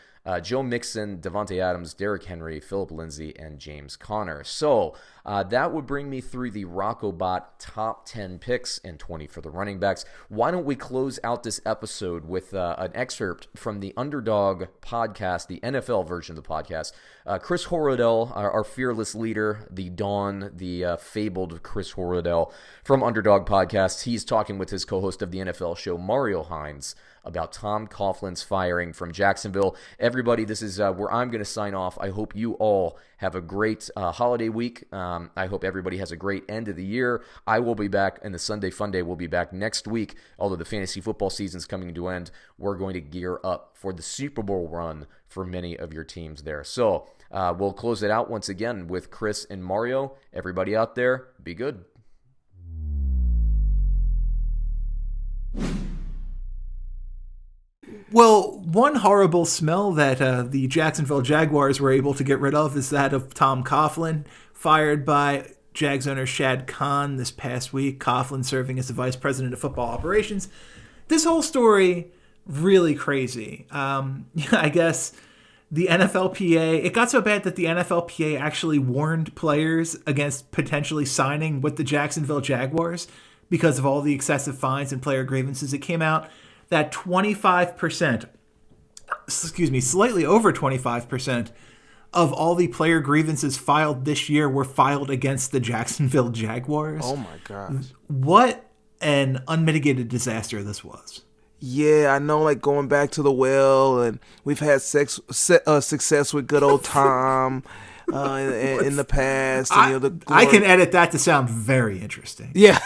Joe Mixon, Devontae Adams, Derrick Henry, Philip Lindsay, and James Conner. So that would bring me through the RoccoBot top 10 picks and 20 for the running backs. Why don't we close out this episode with an excerpt from the Underdog podcast, the NFL version of the podcast. Chris Horwedel, our fearless leader, the Dawn, the fabled Chris Horwedel from Underdog podcast. He's talking with his co-host of the NFL show, Mario Hines, about Tom Coughlin's firing from Jacksonville. Everybody, this is where I'm going to sign off. I hope you all have a great holiday week. I hope everybody has a great end of the year. I will be back, and the Sunday Funday will be back next week. Although the fantasy football season's coming to an end, we're going to gear up for the Super Bowl run for many of your teams there. So we'll close it out once again with Chris and Mario. Everybody out there, be good. Well, one horrible smell that the Jacksonville Jaguars were able to get rid of is that of Tom Coughlin, fired by Jags owner Shad Khan this past week. Coughlin serving as the vice president of football operations. This whole story, really crazy. I guess the NFLPA, it got so bad that the NFLPA actually warned players against potentially signing with the Jacksonville Jaguars because of all the excessive fines and player grievances. It came out that 25%, slightly over 25% of all the player grievances filed this year were filed against the Jacksonville Jaguars. Oh my gosh. What an unmitigated disaster this was. Yeah, I know, like going back to the well, and we've had success with good old Tom in the past. And, I can edit that to sound very interesting. Yeah.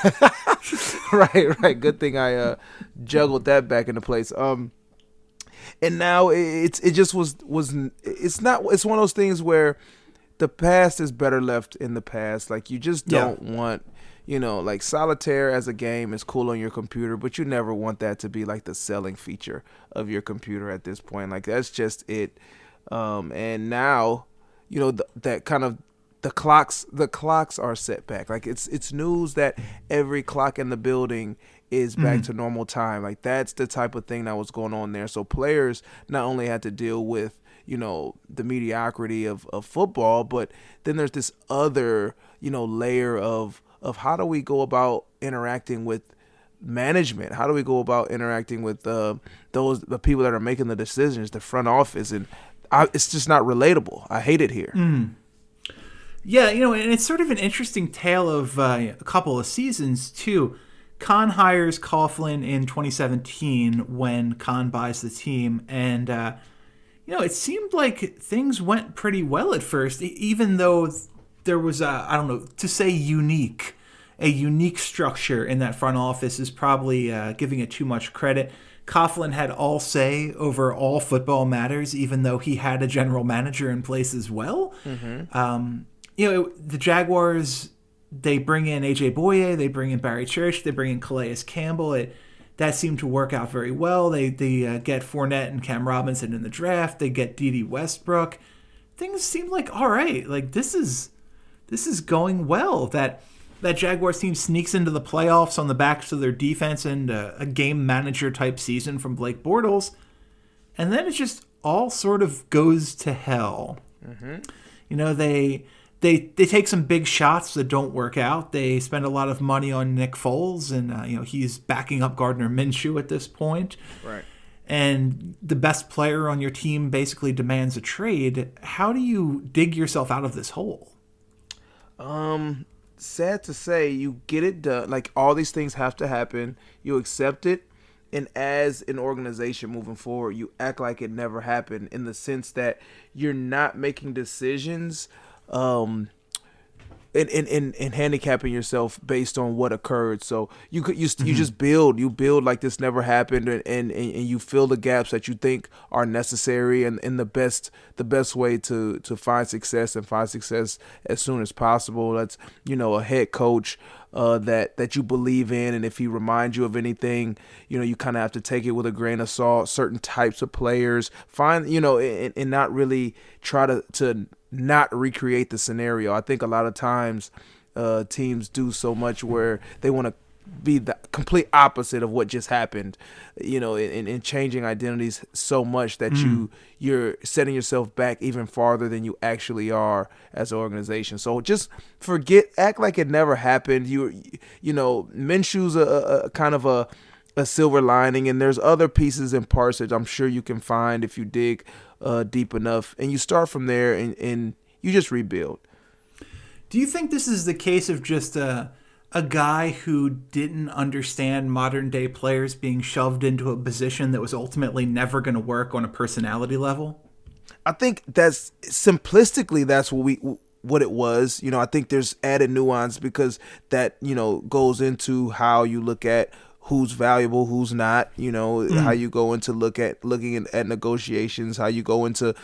Right. Good thing I juggled that back into place. And now it's one of those things where the past is better left in the past. Like, you just don't want, like solitaire as a game is cool on your computer, but you never want that to be like the selling feature of your computer at this point. Like, that's just it. And now, that kind of the clocks are set back. Like, it's news that every clock in the building is back to normal time. Like, that's the type of thing that was going on there. So players not only had to deal with, the mediocrity of football, but then there's this other, layer of how do we go about interacting with management? How do we go about interacting with the people that are making the decisions, the front office? And it's just not relatable. I hate it here. Yeah, and it's sort of an interesting tale of a couple of seasons, too. Khan hires Coughlin in 2017 when Khan buys the team, and, it seemed like things went pretty well at first, even though there was, to say unique. A unique structure in that front office is probably giving it too much credit. Coughlin had all say over all football matters, even though he had a general manager in place as well. The Jaguars, they bring in A.J. Boye, they bring in Barry Church, they bring in Calais Campbell. That seemed to work out very well. They get Fournette and Cam Robinson in the draft. They get D.D. Westbrook. Things seem like all right. Like this is going well. That Jaguars team sneaks into the playoffs on the backs of their defense and a game manager type season from Blake Bortles, and then it just all sort of goes to hell. They take some big shots that don't work out. They spend a lot of money on Nick Foles, and he's backing up Gardner Minshew at this point. Right. And the best player on your team basically demands a trade. How do you dig yourself out of this hole? Sad to say, you get it done. Like, all these things have to happen. You accept it. And as an organization moving forward, you act like it never happened, in the sense that you're not making decisions and handicapping yourself based on what occurred. So you just build like this never happened, and you fill the gaps that you think are necessary, and the best way to find success as soon as possible. That's a head coach that you believe in, and if he reminds you of anything, you kind of have to take it with a grain of salt. Certain types of players, find and not really try to not recreate the scenario. I think a lot of times teams do so much where they want to be the complete opposite of what just happened, in changing identities so much that you're setting yourself back even farther than you actually are as an organization. So just act like it never happened. Minshew's a kind of a silver lining, and there's other pieces and parts that I'm sure you can find if you dig deep enough, and you start from there and you just rebuild. Do you think this is the case of just a guy who didn't understand modern day players being shoved into a position that was ultimately never going to work on a personality level? I think that's simplistically that's what it was. I think there's added nuance because that goes into how you look at who's valuable, who's not, how you go into looking at negotiations, how you go into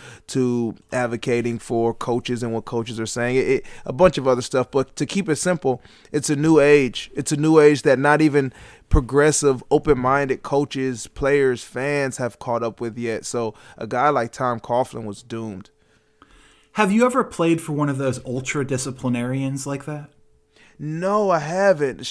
advocating for coaches and what coaches are saying, a bunch of other stuff. But to keep it simple, it's a new age. It's a new age that not even progressive, open-minded coaches, players, fans have caught up with yet. So a guy like Tom Coughlin was doomed. Have you ever played for one of those ultra-disciplinarians like that? No, I haven't.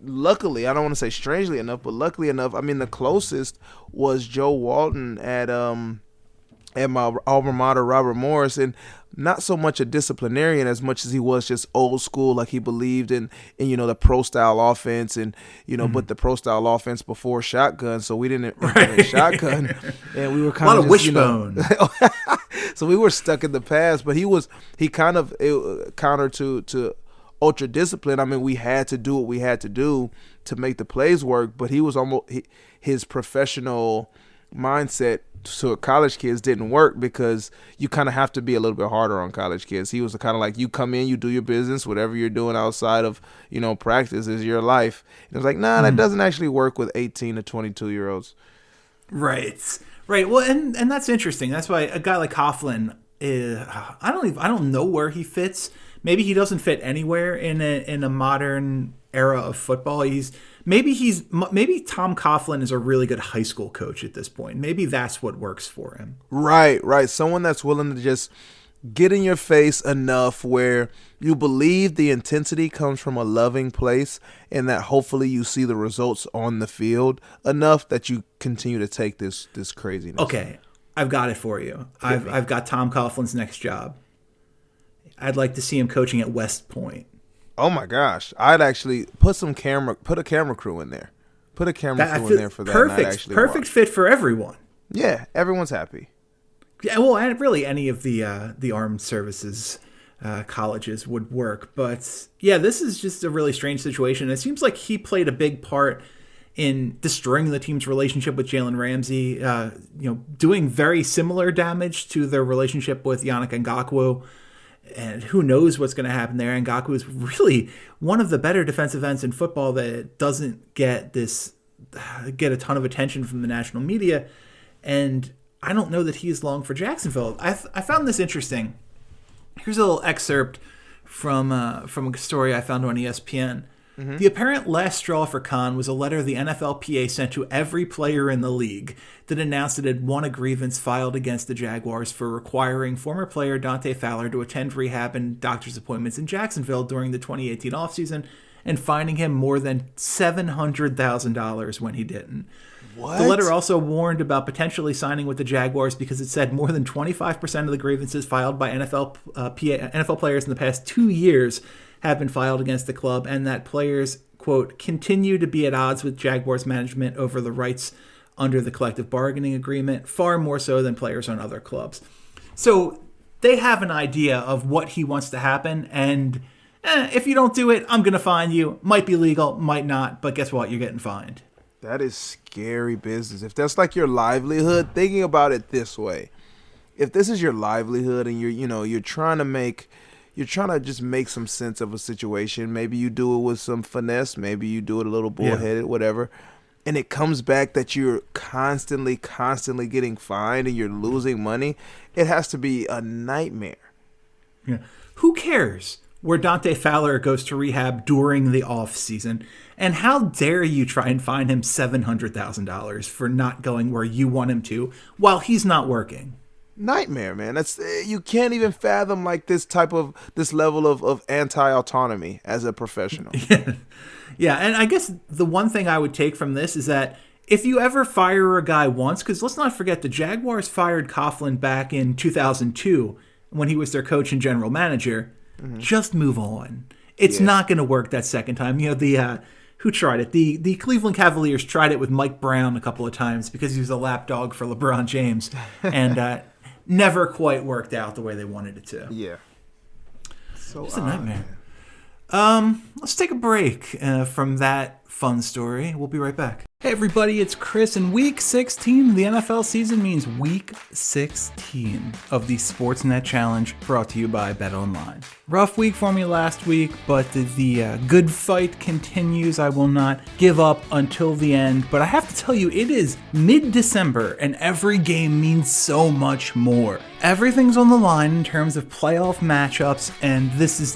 Luckily, I don't want to say strangely enough, but luckily enough, I mean, the closest was Joe Walton at my alma mater, Robert Morris, and not so much a disciplinarian as much as he was just old school, like he believed in the pro style offense, and but the pro style offense before shotgun, so we didn't implement shotgun, and we were kind of a lot of wishbone. So we were stuck in the past, but he kind of counter to ultra discipline. I mean, we had to do what we had to do to make the plays work, but he was his professional mindset to college kids didn't work, because you kind of have to be a little bit harder on college kids. He was kind of like, you come in, you do your business, whatever you're doing outside of practice is your life. And it was like, nah, that doesn't actually work with 18 to 22 year olds. Right. Well, and that's interesting. That's why a guy like Coughlin, I don't know where he fits. Maybe he doesn't fit anywhere in a modern era of football. Maybe Tom Coughlin is a really good high school coach at this point. Maybe that's what works for him. Right. Someone that's willing to just get in your face enough where you believe the intensity comes from a loving place, and that hopefully you see the results on the field enough that you continue to take this craziness. Okay, I've got it for you. I've got Tom Coughlin's next job. I'd like to see him coaching at West Point. Oh my gosh! I'd actually put a camera crew in there. Put a camera crew in there for that. Perfect fit for everyone. Yeah, everyone's happy. Yeah, well, and really any of the armed services colleges would work. But yeah, this is just a really strange situation. It seems like he played a big part in destroying the team's relationship with Jalen Ramsey, doing very similar damage to their relationship with Yannick Ngakoue. And who knows what's going to happen there. Ngakoue is really one of the better defensive ends in football that doesn't get a ton of attention from the national media. And I don't know that he's long for Jacksonville. I found this interesting. Here's a little excerpt from a story I found on ESPN. Mm-hmm. The apparent last straw for Khan was a letter the NFLPA sent to every player in the league that announced it had won a grievance filed against the Jaguars for requiring former player Dante Fowler to attend rehab and doctor's appointments in Jacksonville during the 2018 offseason and fining him more than $700,000 when he didn't. What? The letter also warned about potentially signing with the Jaguars because it said more than 25% of the grievances filed by NFL players in the past 2 years have been filed against the club, and that players, quote, continue to be at odds with Jaguars management over the rights under the collective bargaining agreement, far more so than players on other clubs. So they have an idea of what he wants to happen, and if you don't do it, I'm going to fine you. Might be legal, might not, but guess what? You're getting fined. That is scary business. If that's like your livelihood, thinking about it this way, if this is your livelihood and you're trying to just make some sense of a situation, maybe you do it with some finesse, maybe you do it a little bullheaded, whatever, and it comes back that you're constantly getting fined and you're losing money, it has to be a nightmare. Yeah. Who cares where Dante Fowler goes to rehab during the off season? And how dare you try and fine him $700,000 for not going where you want him to while he's not working? Nightmare, man. That's you can't even fathom like this level of anti-autonomy as a professional. Yeah, and I guess the one thing I would take from this is that if you ever fire a guy once, because let's not forget the Jaguars fired Coughlin back in 2002 when he was their coach and general manager, just move on. It's not going to work that second time. Who tried it? The Cleveland Cavaliers tried it with Mike Brown a couple of times because he was a lapdog for LeBron James, and never quite worked out the way they wanted it to. Yeah. So it's a nightmare. Let's take a break from that fun story. We'll be right back. Hey everybody, it's Chris, and Week 16 of the NFL season means Week 16 of the Sportsnet Challenge, brought to you by BetOnline. Rough week for me last week, but the good fight continues. I will not give up until the end, but I have to tell you, it is mid-December, and every game means so much more. Everything's on the line in terms of playoff matchups, and this is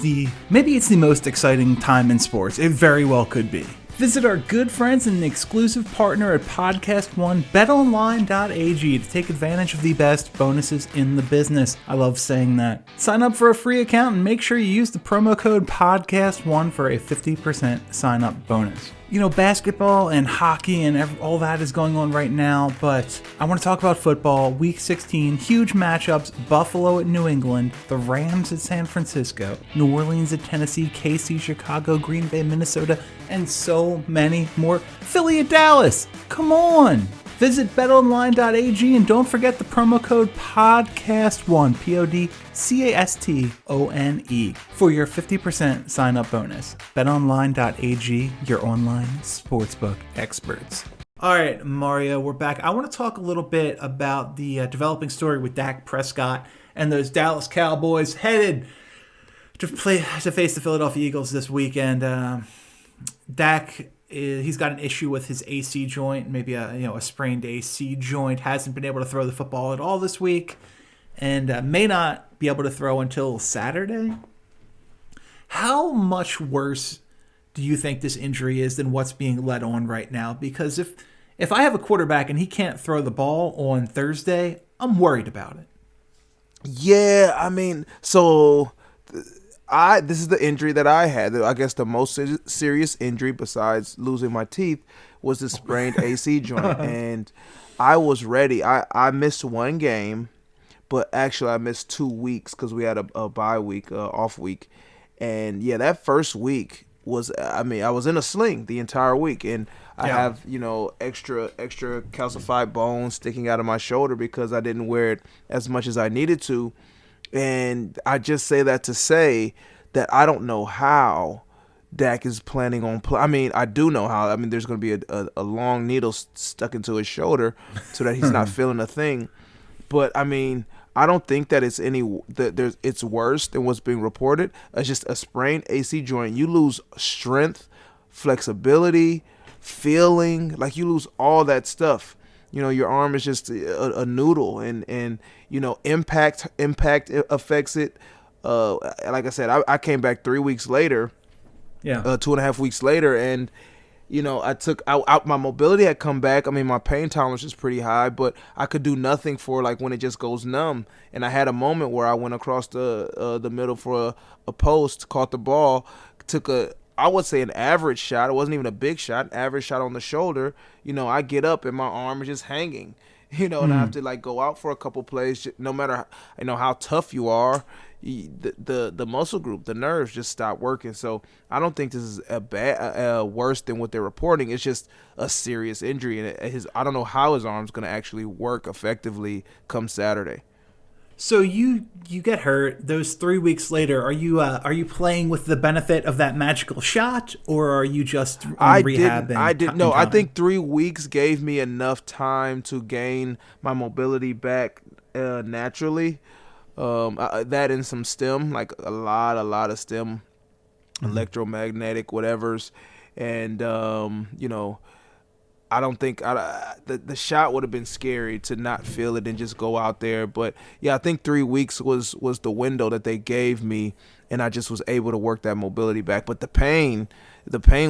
maybe it's the most exciting time in sports. It very well could be. Visit our good friends and exclusive partner at Podcast One, betonline.ag, to take advantage of the best bonuses in the business. I love saying that. Sign up for a free account and make sure you use the promo code PODCAST1 for a 50% sign up bonus. Basketball and hockey and all that is going on right now, but I want to talk about football. Week 16, huge matchups: Buffalo at New England, the Rams at San Francisco, New Orleans at Tennessee, KC, Chicago, Green Bay, Minnesota, and so many more. Philly at Dallas. Come on! Visit betonline.ag and don't forget the promo code PODCAST1, PODCASTONE, for your 50% sign-up bonus. betonline.ag, your online sportsbook experts. All right, Mario, we're back. I want to talk a little bit about the developing story with Dak Prescott and those Dallas Cowboys headed to face the Philadelphia Eagles this weekend. Dak, he's got an issue with his AC joint, maybe a sprained AC joint. Hasn't been able to throw the football at all this week, and may not be able to throw until Saturday. How much worse do you think this injury is than what's being led on right now? Because if I have a quarterback and he can't throw the ball on Thursday, I'm worried about it. Yeah, I mean, so this is the injury that I had. I guess the most serious injury besides losing my teeth was the sprained AC joint. And I was ready. I missed one game, but actually I missed 2 weeks because we had a bye week, off week. And yeah, that first week was, I was in a sling the entire week. And I have, extra calcified bones sticking out of my shoulder because I didn't wear it as much as I needed to. And I just say that to say that I don't know how Dak is planning on I mean, I do know how. I mean, there's going to be a long needle stuck into his shoulder so that he's not feeling a thing. But, I mean, I don't think that it's worse than what's being reported. It's just a sprained AC joint. You lose strength, flexibility, feeling, like you lose all that stuff. Your arm is just a noodle, and impact affects it. Like I said, I came back 3 weeks later, 2.5 weeks later, and I took out my mobility had come back. I mean, my pain tolerance is pretty high, but I could do nothing for like when it just goes numb. And I had a moment where I went across the middle for a post, caught the ball, took I would say an average shot. It wasn't even a big shot, average shot on the shoulder. I get up and my arm is just hanging, and I have to like go out for a couple plays. No matter, how tough you are, the muscle group, the nerves just stop working. So I don't think this is worse than what they're reporting. It's just a serious injury. And I don't know how his arm's going to actually work effectively come Saturday. So you get hurt. Those 3 weeks later, are you playing with the benefit of that magical shot, or are you just on rehab? I didn't. No, I think 3 weeks gave me enough time to gain my mobility back naturally. That and some stem, like a lot of stem, electromagnetic whatevers, and I don't think the shot would have been scary to not feel it and just go out there. But yeah, I think 3 weeks was the window that they gave me, and I just was able to work that mobility back. But the pain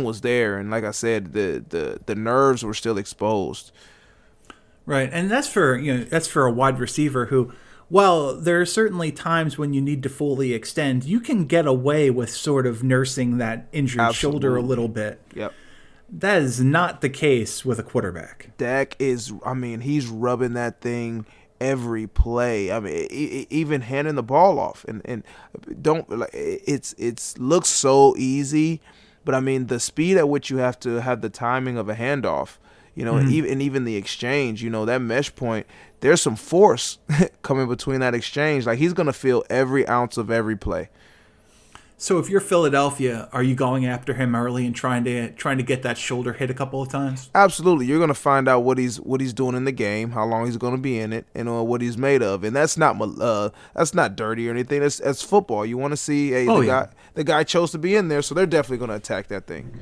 was there, and like I said, the nerves were still exposed. Right, and that's for a wide receiver who, while there are certainly times when you need to fully extend, you can get away with sort of nursing that injured shoulder a little bit. Yep. That is not the case with a quarterback. Dak he's rubbing that thing every play. I mean, even handing the ball off, and don't like it's looks so easy, but I mean the speed at which you have to have the timing of a handoff, and even the exchange, that mesh point, there's some force coming between that exchange. Like he's gonna feel every ounce of every play. So if you're Philadelphia, are you going after him early and trying to get that shoulder hit a couple of times? Absolutely. You're going to find out what he's doing in the game, how long he's going to be in it, and what he's made of. And that's not dirty or anything. That's football. You want to see the guy chose to be in there, so they're definitely going to attack that thing.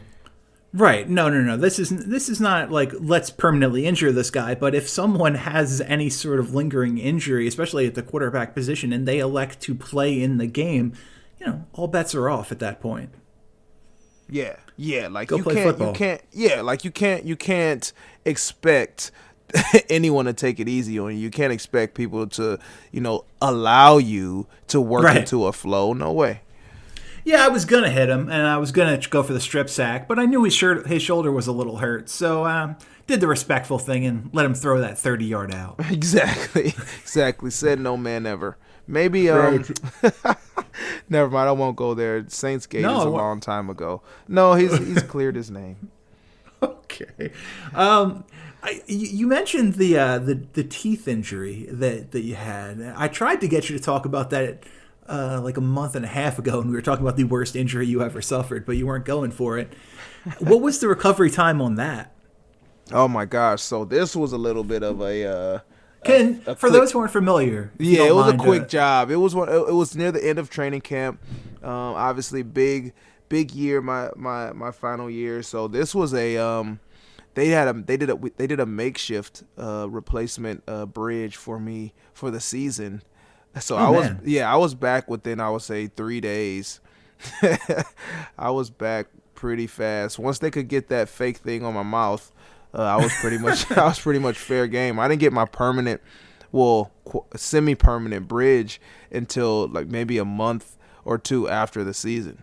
Right. No. This is not like let's permanently injure this guy, but if someone has any sort of lingering injury, especially at the quarterback position, and they elect to play in the game, all bets are off at that point. Yeah. Like you can't expect anyone to take it easy on you. You can't expect people to, allow you to work into a flow. No way. Yeah, I was gonna hit him, and I was gonna go for the strip sack, but I knew his shoulder was a little hurt, so did the respectful thing and let him throw that 30-yard out. Exactly. Said no man ever. Maybe never mind. I won't go there. Saints Gate is a long time ago. No, he's cleared his name. Okay. You mentioned the teeth injury that you had. I tried to get you to talk about that like a month and a half ago, and we were talking about the worst injury you ever suffered, but you weren't going for it. What was the recovery time on that? Oh my gosh! So this was a little bit of a for those who aren't familiar, it was a quick job. It was near the end of training camp. Obviously, big year, my final year. So this was they did a makeshift replacement bridge for me for the season. So I was back within, I would say, 3 days. I was back pretty fast. Once they could get that fake thing on my mouth, I was pretty much fair game. I didn't get my semi-permanent bridge until like maybe a month or two after the season.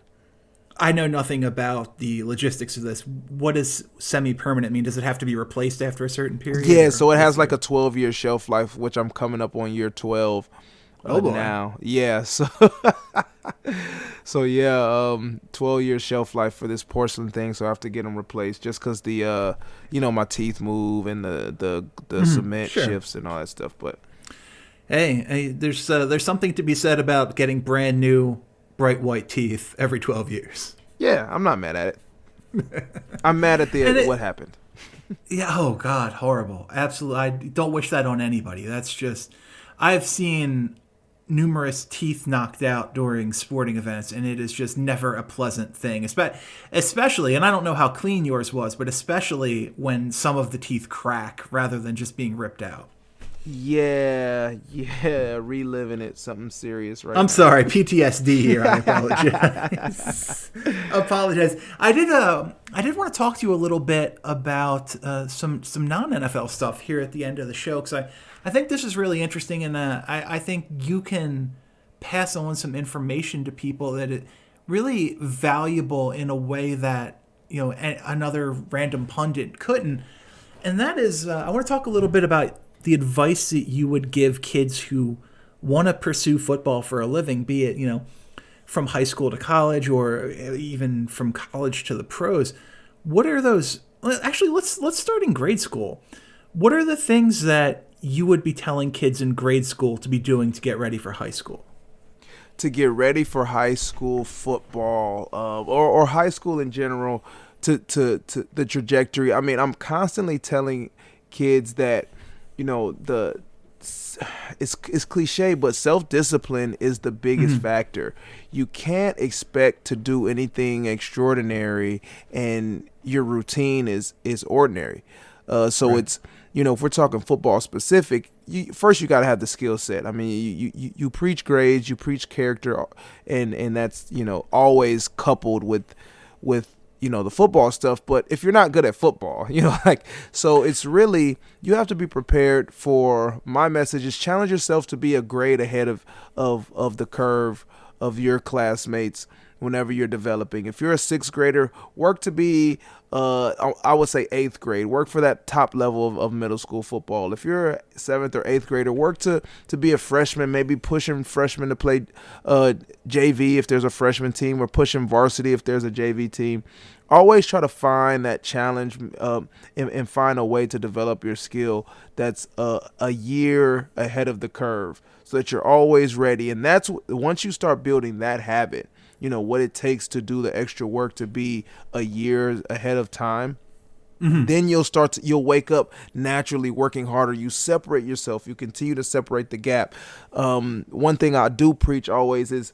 I know nothing about the logistics of this. What does semi-permanent mean? Does it have to be replaced after a certain period? Yeah, so it has like a 12-year shelf life, which I'm coming up on year 12. Oh boy. Now, yeah. So, so yeah. 12-year shelf life for this porcelain thing. So I have to get them replaced just because the my teeth move and the cement shifts and all that stuff. But hey, there's something to be said about getting brand new bright white teeth every 12 years. Yeah, I'm not mad at it. I'm mad at what happened. Yeah. Oh God, horrible. Absolutely. I don't wish that on anybody. That's just. I've seen numerous teeth knocked out during sporting events, and it is just never a pleasant thing. Especially, and I don't know how clean yours was, but especially when some of the teeth crack rather than just being ripped out. Yeah, reliving it, something serious right I'm now. sorry, PTSD here. I apologize. I did want to talk to you a little bit about some non-NFL stuff here at the end of the show, because I think this is really interesting, and I think you can pass on some information to people that is really valuable in a way that another random pundit couldn't. And that is, I want to talk a little bit about the advice that you would give kids who want to pursue football for a living, be it from high school to college or even from college to the pros. What are those? Actually, let's start in grade school. What are the things that you would be telling kids in grade school to be doing to get ready for high school? To get ready for high school football, or high school in general, to the trajectory. I mean, I'm constantly telling kids that, it's cliche, but self-discipline is the biggest factor. You can't expect to do anything extraordinary and your routine is ordinary. So right. It's, if we're talking football specific, first you got to have the skill set. I mean, you preach grades, you preach character, and that's, always coupled with the football stuff. But if you're not good at football, so it's really, you have to be prepared for, my message is challenge yourself to be a grade ahead of the curve of your classmates whenever you're developing. If you're a sixth grader, work to be, I would say eighth grade, work for that top level of middle school football. If you're a seventh or eighth grader, work to be a freshman, maybe pushing freshmen to play JV if there's a freshman team, or pushing varsity if there's a JV team. Always try to find that challenge and find a way to develop your skill that's a year ahead of the curve, so that you're always ready. And that's once you start building that habit, what it takes to do the extra work to be a year ahead of time, then you'll wake up naturally working harder. You separate yourself. You continue to separate the gap. One thing I do preach always is,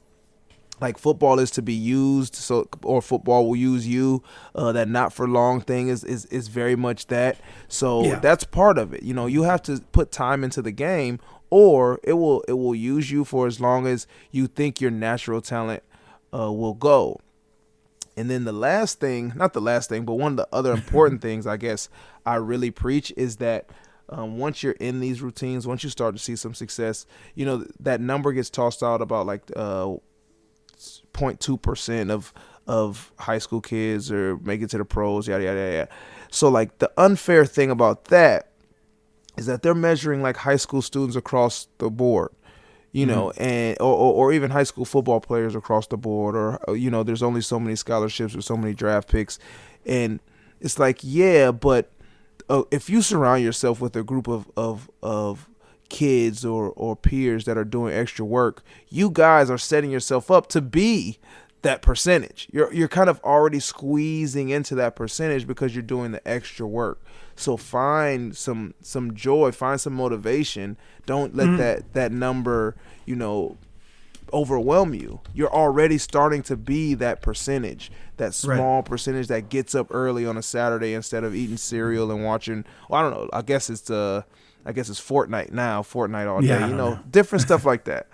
like, football is to be used, or football will use you. That not for long thing is very much that. So that's part of it. You have to put time into the game, or it will use you for as long as you think your natural talent will go. And then the last thing, not the last thing, but one of the other important things I guess I really preach is that once you're in these routines, once you start to see some success, that number gets tossed out about like 0.2% of high school kids or make it to the pros, yada, yada, yada. So like the unfair thing about that is that they're measuring like high school students across the board. And or even high school football players across the board, or there's only so many scholarships or so many draft picks, and it's like, but if you surround yourself with a group of kids or peers that are doing extra work, you guys are setting yourself up to be that percentage. You're kind of already squeezing into that percentage because you're doing the extra work. So find some joy, find some motivation. Don't let that number, overwhelm you. You're already starting to be that percentage, that small percentage that gets up early on a Saturday instead of eating cereal and watching, I don't know, I guess it's Fortnite now, Fortnite all day, different stuff like that.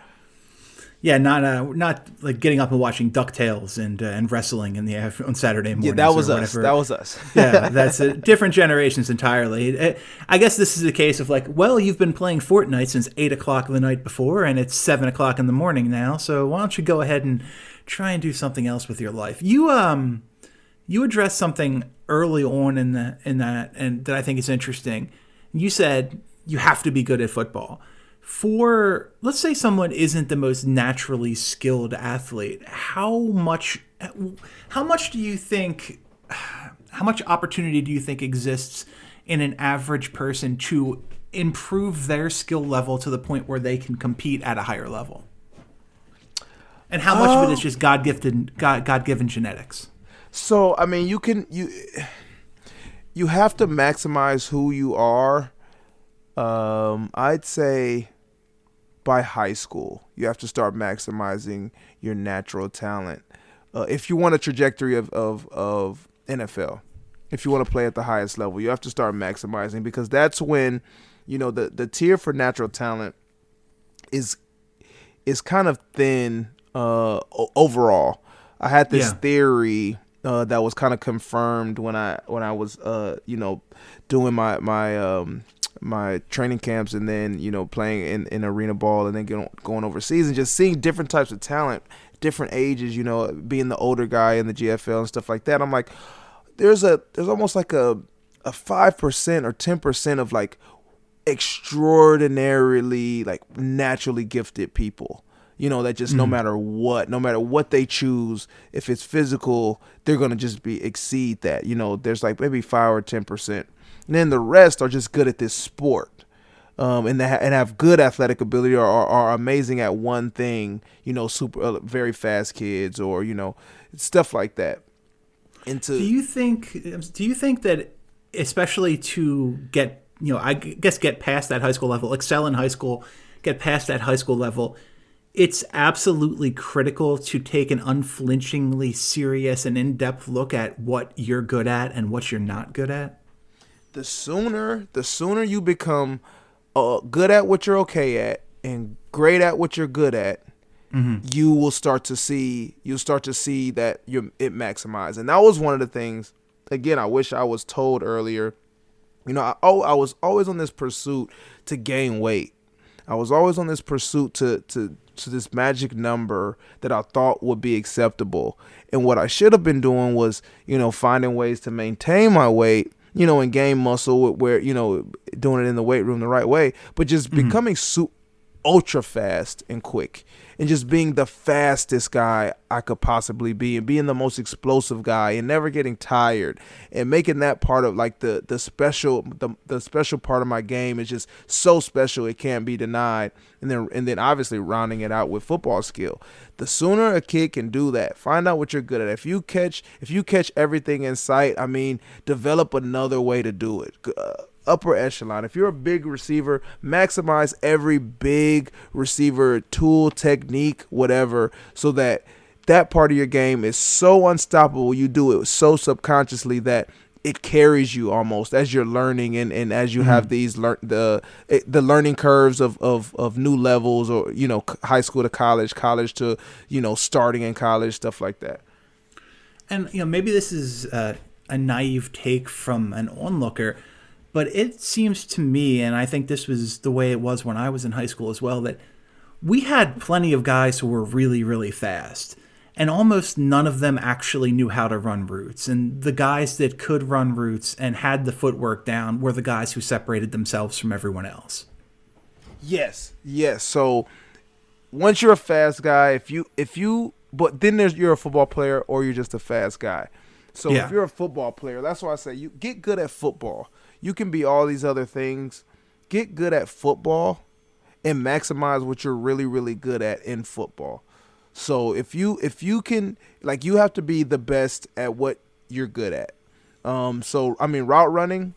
Yeah, not like getting up and watching DuckTales and wrestling on Saturday mornings. Yeah, that was us. That was us. Yeah, that's different generations entirely. I guess this is a case of like, well, you've been playing Fortnite since 8 o'clock the night before, and it's 7 o'clock in the morning now. So why don't you go ahead and try and do something else with your life? You addressed something early on in that, and that I think is interesting. You said you have to be good at football. For, let's say someone isn't the most naturally skilled athlete, how much do you think, how much opportunity do you think exists in an average person to improve their skill level to the point where they can compete at a higher level? And how much of it is just God-given genetics? So, I mean, you have to maximize who you are. I'd say by high school, you have to start maximizing your natural talent. If you want a trajectory of NFL, if you want to play at the highest level, you have to start maximizing, because that's when, the tier for natural talent is kind of thin overall. I had this theory that was kind of confirmed when I was doing my training camps, and then playing in arena ball, and then going overseas and just seeing different types of talent, different ages, being the older guy in the GFL and stuff like that. I'm like, there's almost like a 5% or 10% of like extraordinarily like naturally gifted people, that just no matter what they choose, if it's physical, they're going to just exceed that. There's like maybe 5 or 10%. And then the rest are just good at this sport, and have good athletic ability, or are amazing at one thing, super very fast kids, or stuff like that. Do you think that, especially to get get past that high school level, excel in high school, get past that high school level, it's absolutely critical to take an unflinchingly serious and in-depth look at what you're good at and what you're not good at? The sooner you become good at what you're okay at and great at what you're good at, you'll start to see that it maximizes. And that was one of the things, again, I wish I was told earlier. I was always on this pursuit to gain weight. I was always on this pursuit to this magic number that I thought would be acceptable. And what I should have been doing was, finding ways to maintain my weight, and gain muscle, where, doing it in the weight room the right way, but just becoming ultra fast and quick, and just being the fastest guy I could possibly be, and being the most explosive guy, and never getting tired, and making that part of like the special part of my game is just so special it can't be denied. And then obviously rounding it out with football skill. The sooner a kid can do that, find out what you're good at. If you catch everything in sight, develop another way to do it. Upper echelon. If you're a big receiver, maximize every big receiver tool, technique, whatever, so that part of your game is so unstoppable. You do it so subconsciously that it carries you almost as you're learning, and as you have these the learning curves of new levels, or high school to college to starting in college, stuff like that. And maybe this is a naive take from an onlooker, but it seems to me, and I think this was the way it was when I was in high school as well, that we had plenty of guys who were really, really fast, and almost none of them actually knew how to run routes. And the guys that could run routes and had the footwork down were the guys who separated themselves from everyone else. Yes. So once you're a fast guy, but then you're a football player, or you're just a fast guy. So if you're a football player, that's why I say you get good at football. You can be all these other things. Get good at football and maximize what you're really, really good at in football. So if you can, like, you have to be the best at what you're good at. Route running,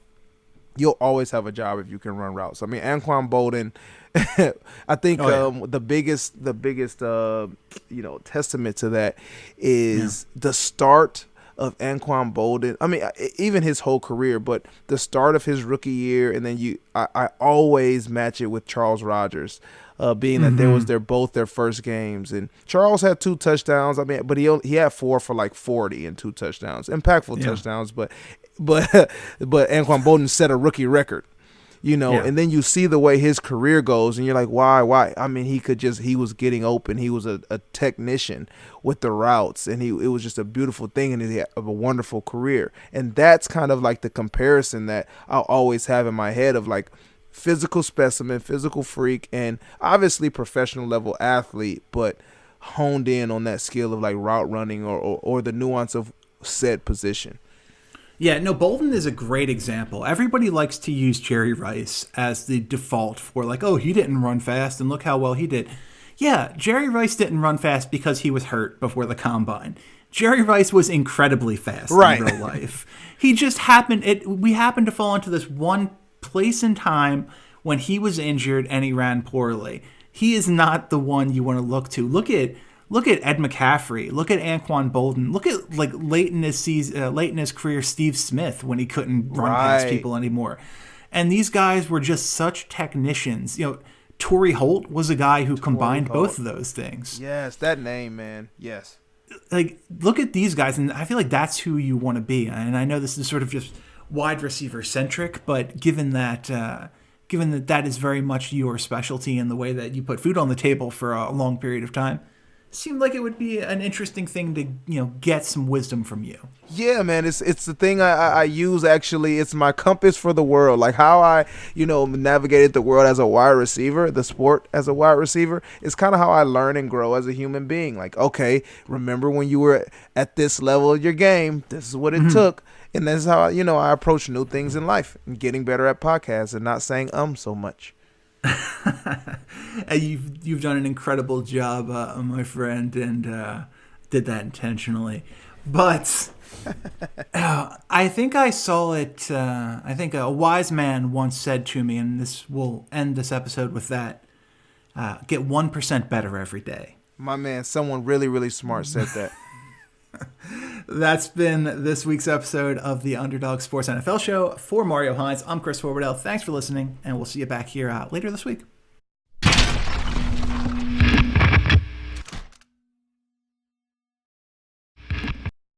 you'll always have a job if you can run routes. Anquan Bolden, I think the biggest testament to that is the start of Anquan Bolden. Even his whole career, but the start of his rookie year, and then I always match it with Charles Rogers. Being that they're both their first games, and Charles had 2 touchdowns. But he had 4 for like 40 and 2 touchdowns, impactful touchdowns. But Anquan Bolden set a rookie record, And then you see the way his career goes, and you're like, why? He was getting open. He was a technician with the routes, and it was just a beautiful thing, and he had a wonderful career. And that's kind of like the comparison that I'll always have in my head of like, physical specimen, physical freak, and obviously professional level athlete, but honed in on that skill of like route running or the nuance of said position. Yeah, no, Bolden is a great example. Everybody likes to use Jerry Rice as the default for like, oh, he didn't run fast and look how well he did. Yeah, Jerry Rice didn't run fast because he was hurt before the combine. Jerry Rice was incredibly fast in real life. He just we happened to fall into this one place in time when he was injured and he ran poorly. He is not the one you want to look to. Look at Ed McCaffrey. Look at Anquan Bolden. Look at like late in his career, Steve Smith, when he couldn't run past people anymore. And these guys were just such technicians. You know, Torrey Holt was a guy who combined both of those things. Yes, that name, man. Yes. Like, look at these guys, and I feel like that's who you want to be. And I know this is sort of just wide receiver centric, but given that that is very much your specialty and the way that you put food on the table for a long period of time, it seemed like it would be an interesting thing to, you know, get some wisdom from you. Yeah, man, it's the thing I use, actually. It's my compass for the world. Like how I, navigated the world as a wide receiver, the sport as a wide receiver. It's kind of how I learn and grow as a human being. Like, okay, remember when you were at this level of your game, this is what it took. And that's how, I approach new things in life and getting better at podcasts and not saying so much. You've done an incredible job, my friend, and did that intentionally. But I think I saw it. I think a wise man once said to me, and this will end this episode with that: get 1% better every day. My man, someone really, really smart said that. That's been this week's episode of the Underdog Sports NFL Show. For Mario Hines, I'm Chris Horwedel. Thanks for listening, and we'll see you back here later this week.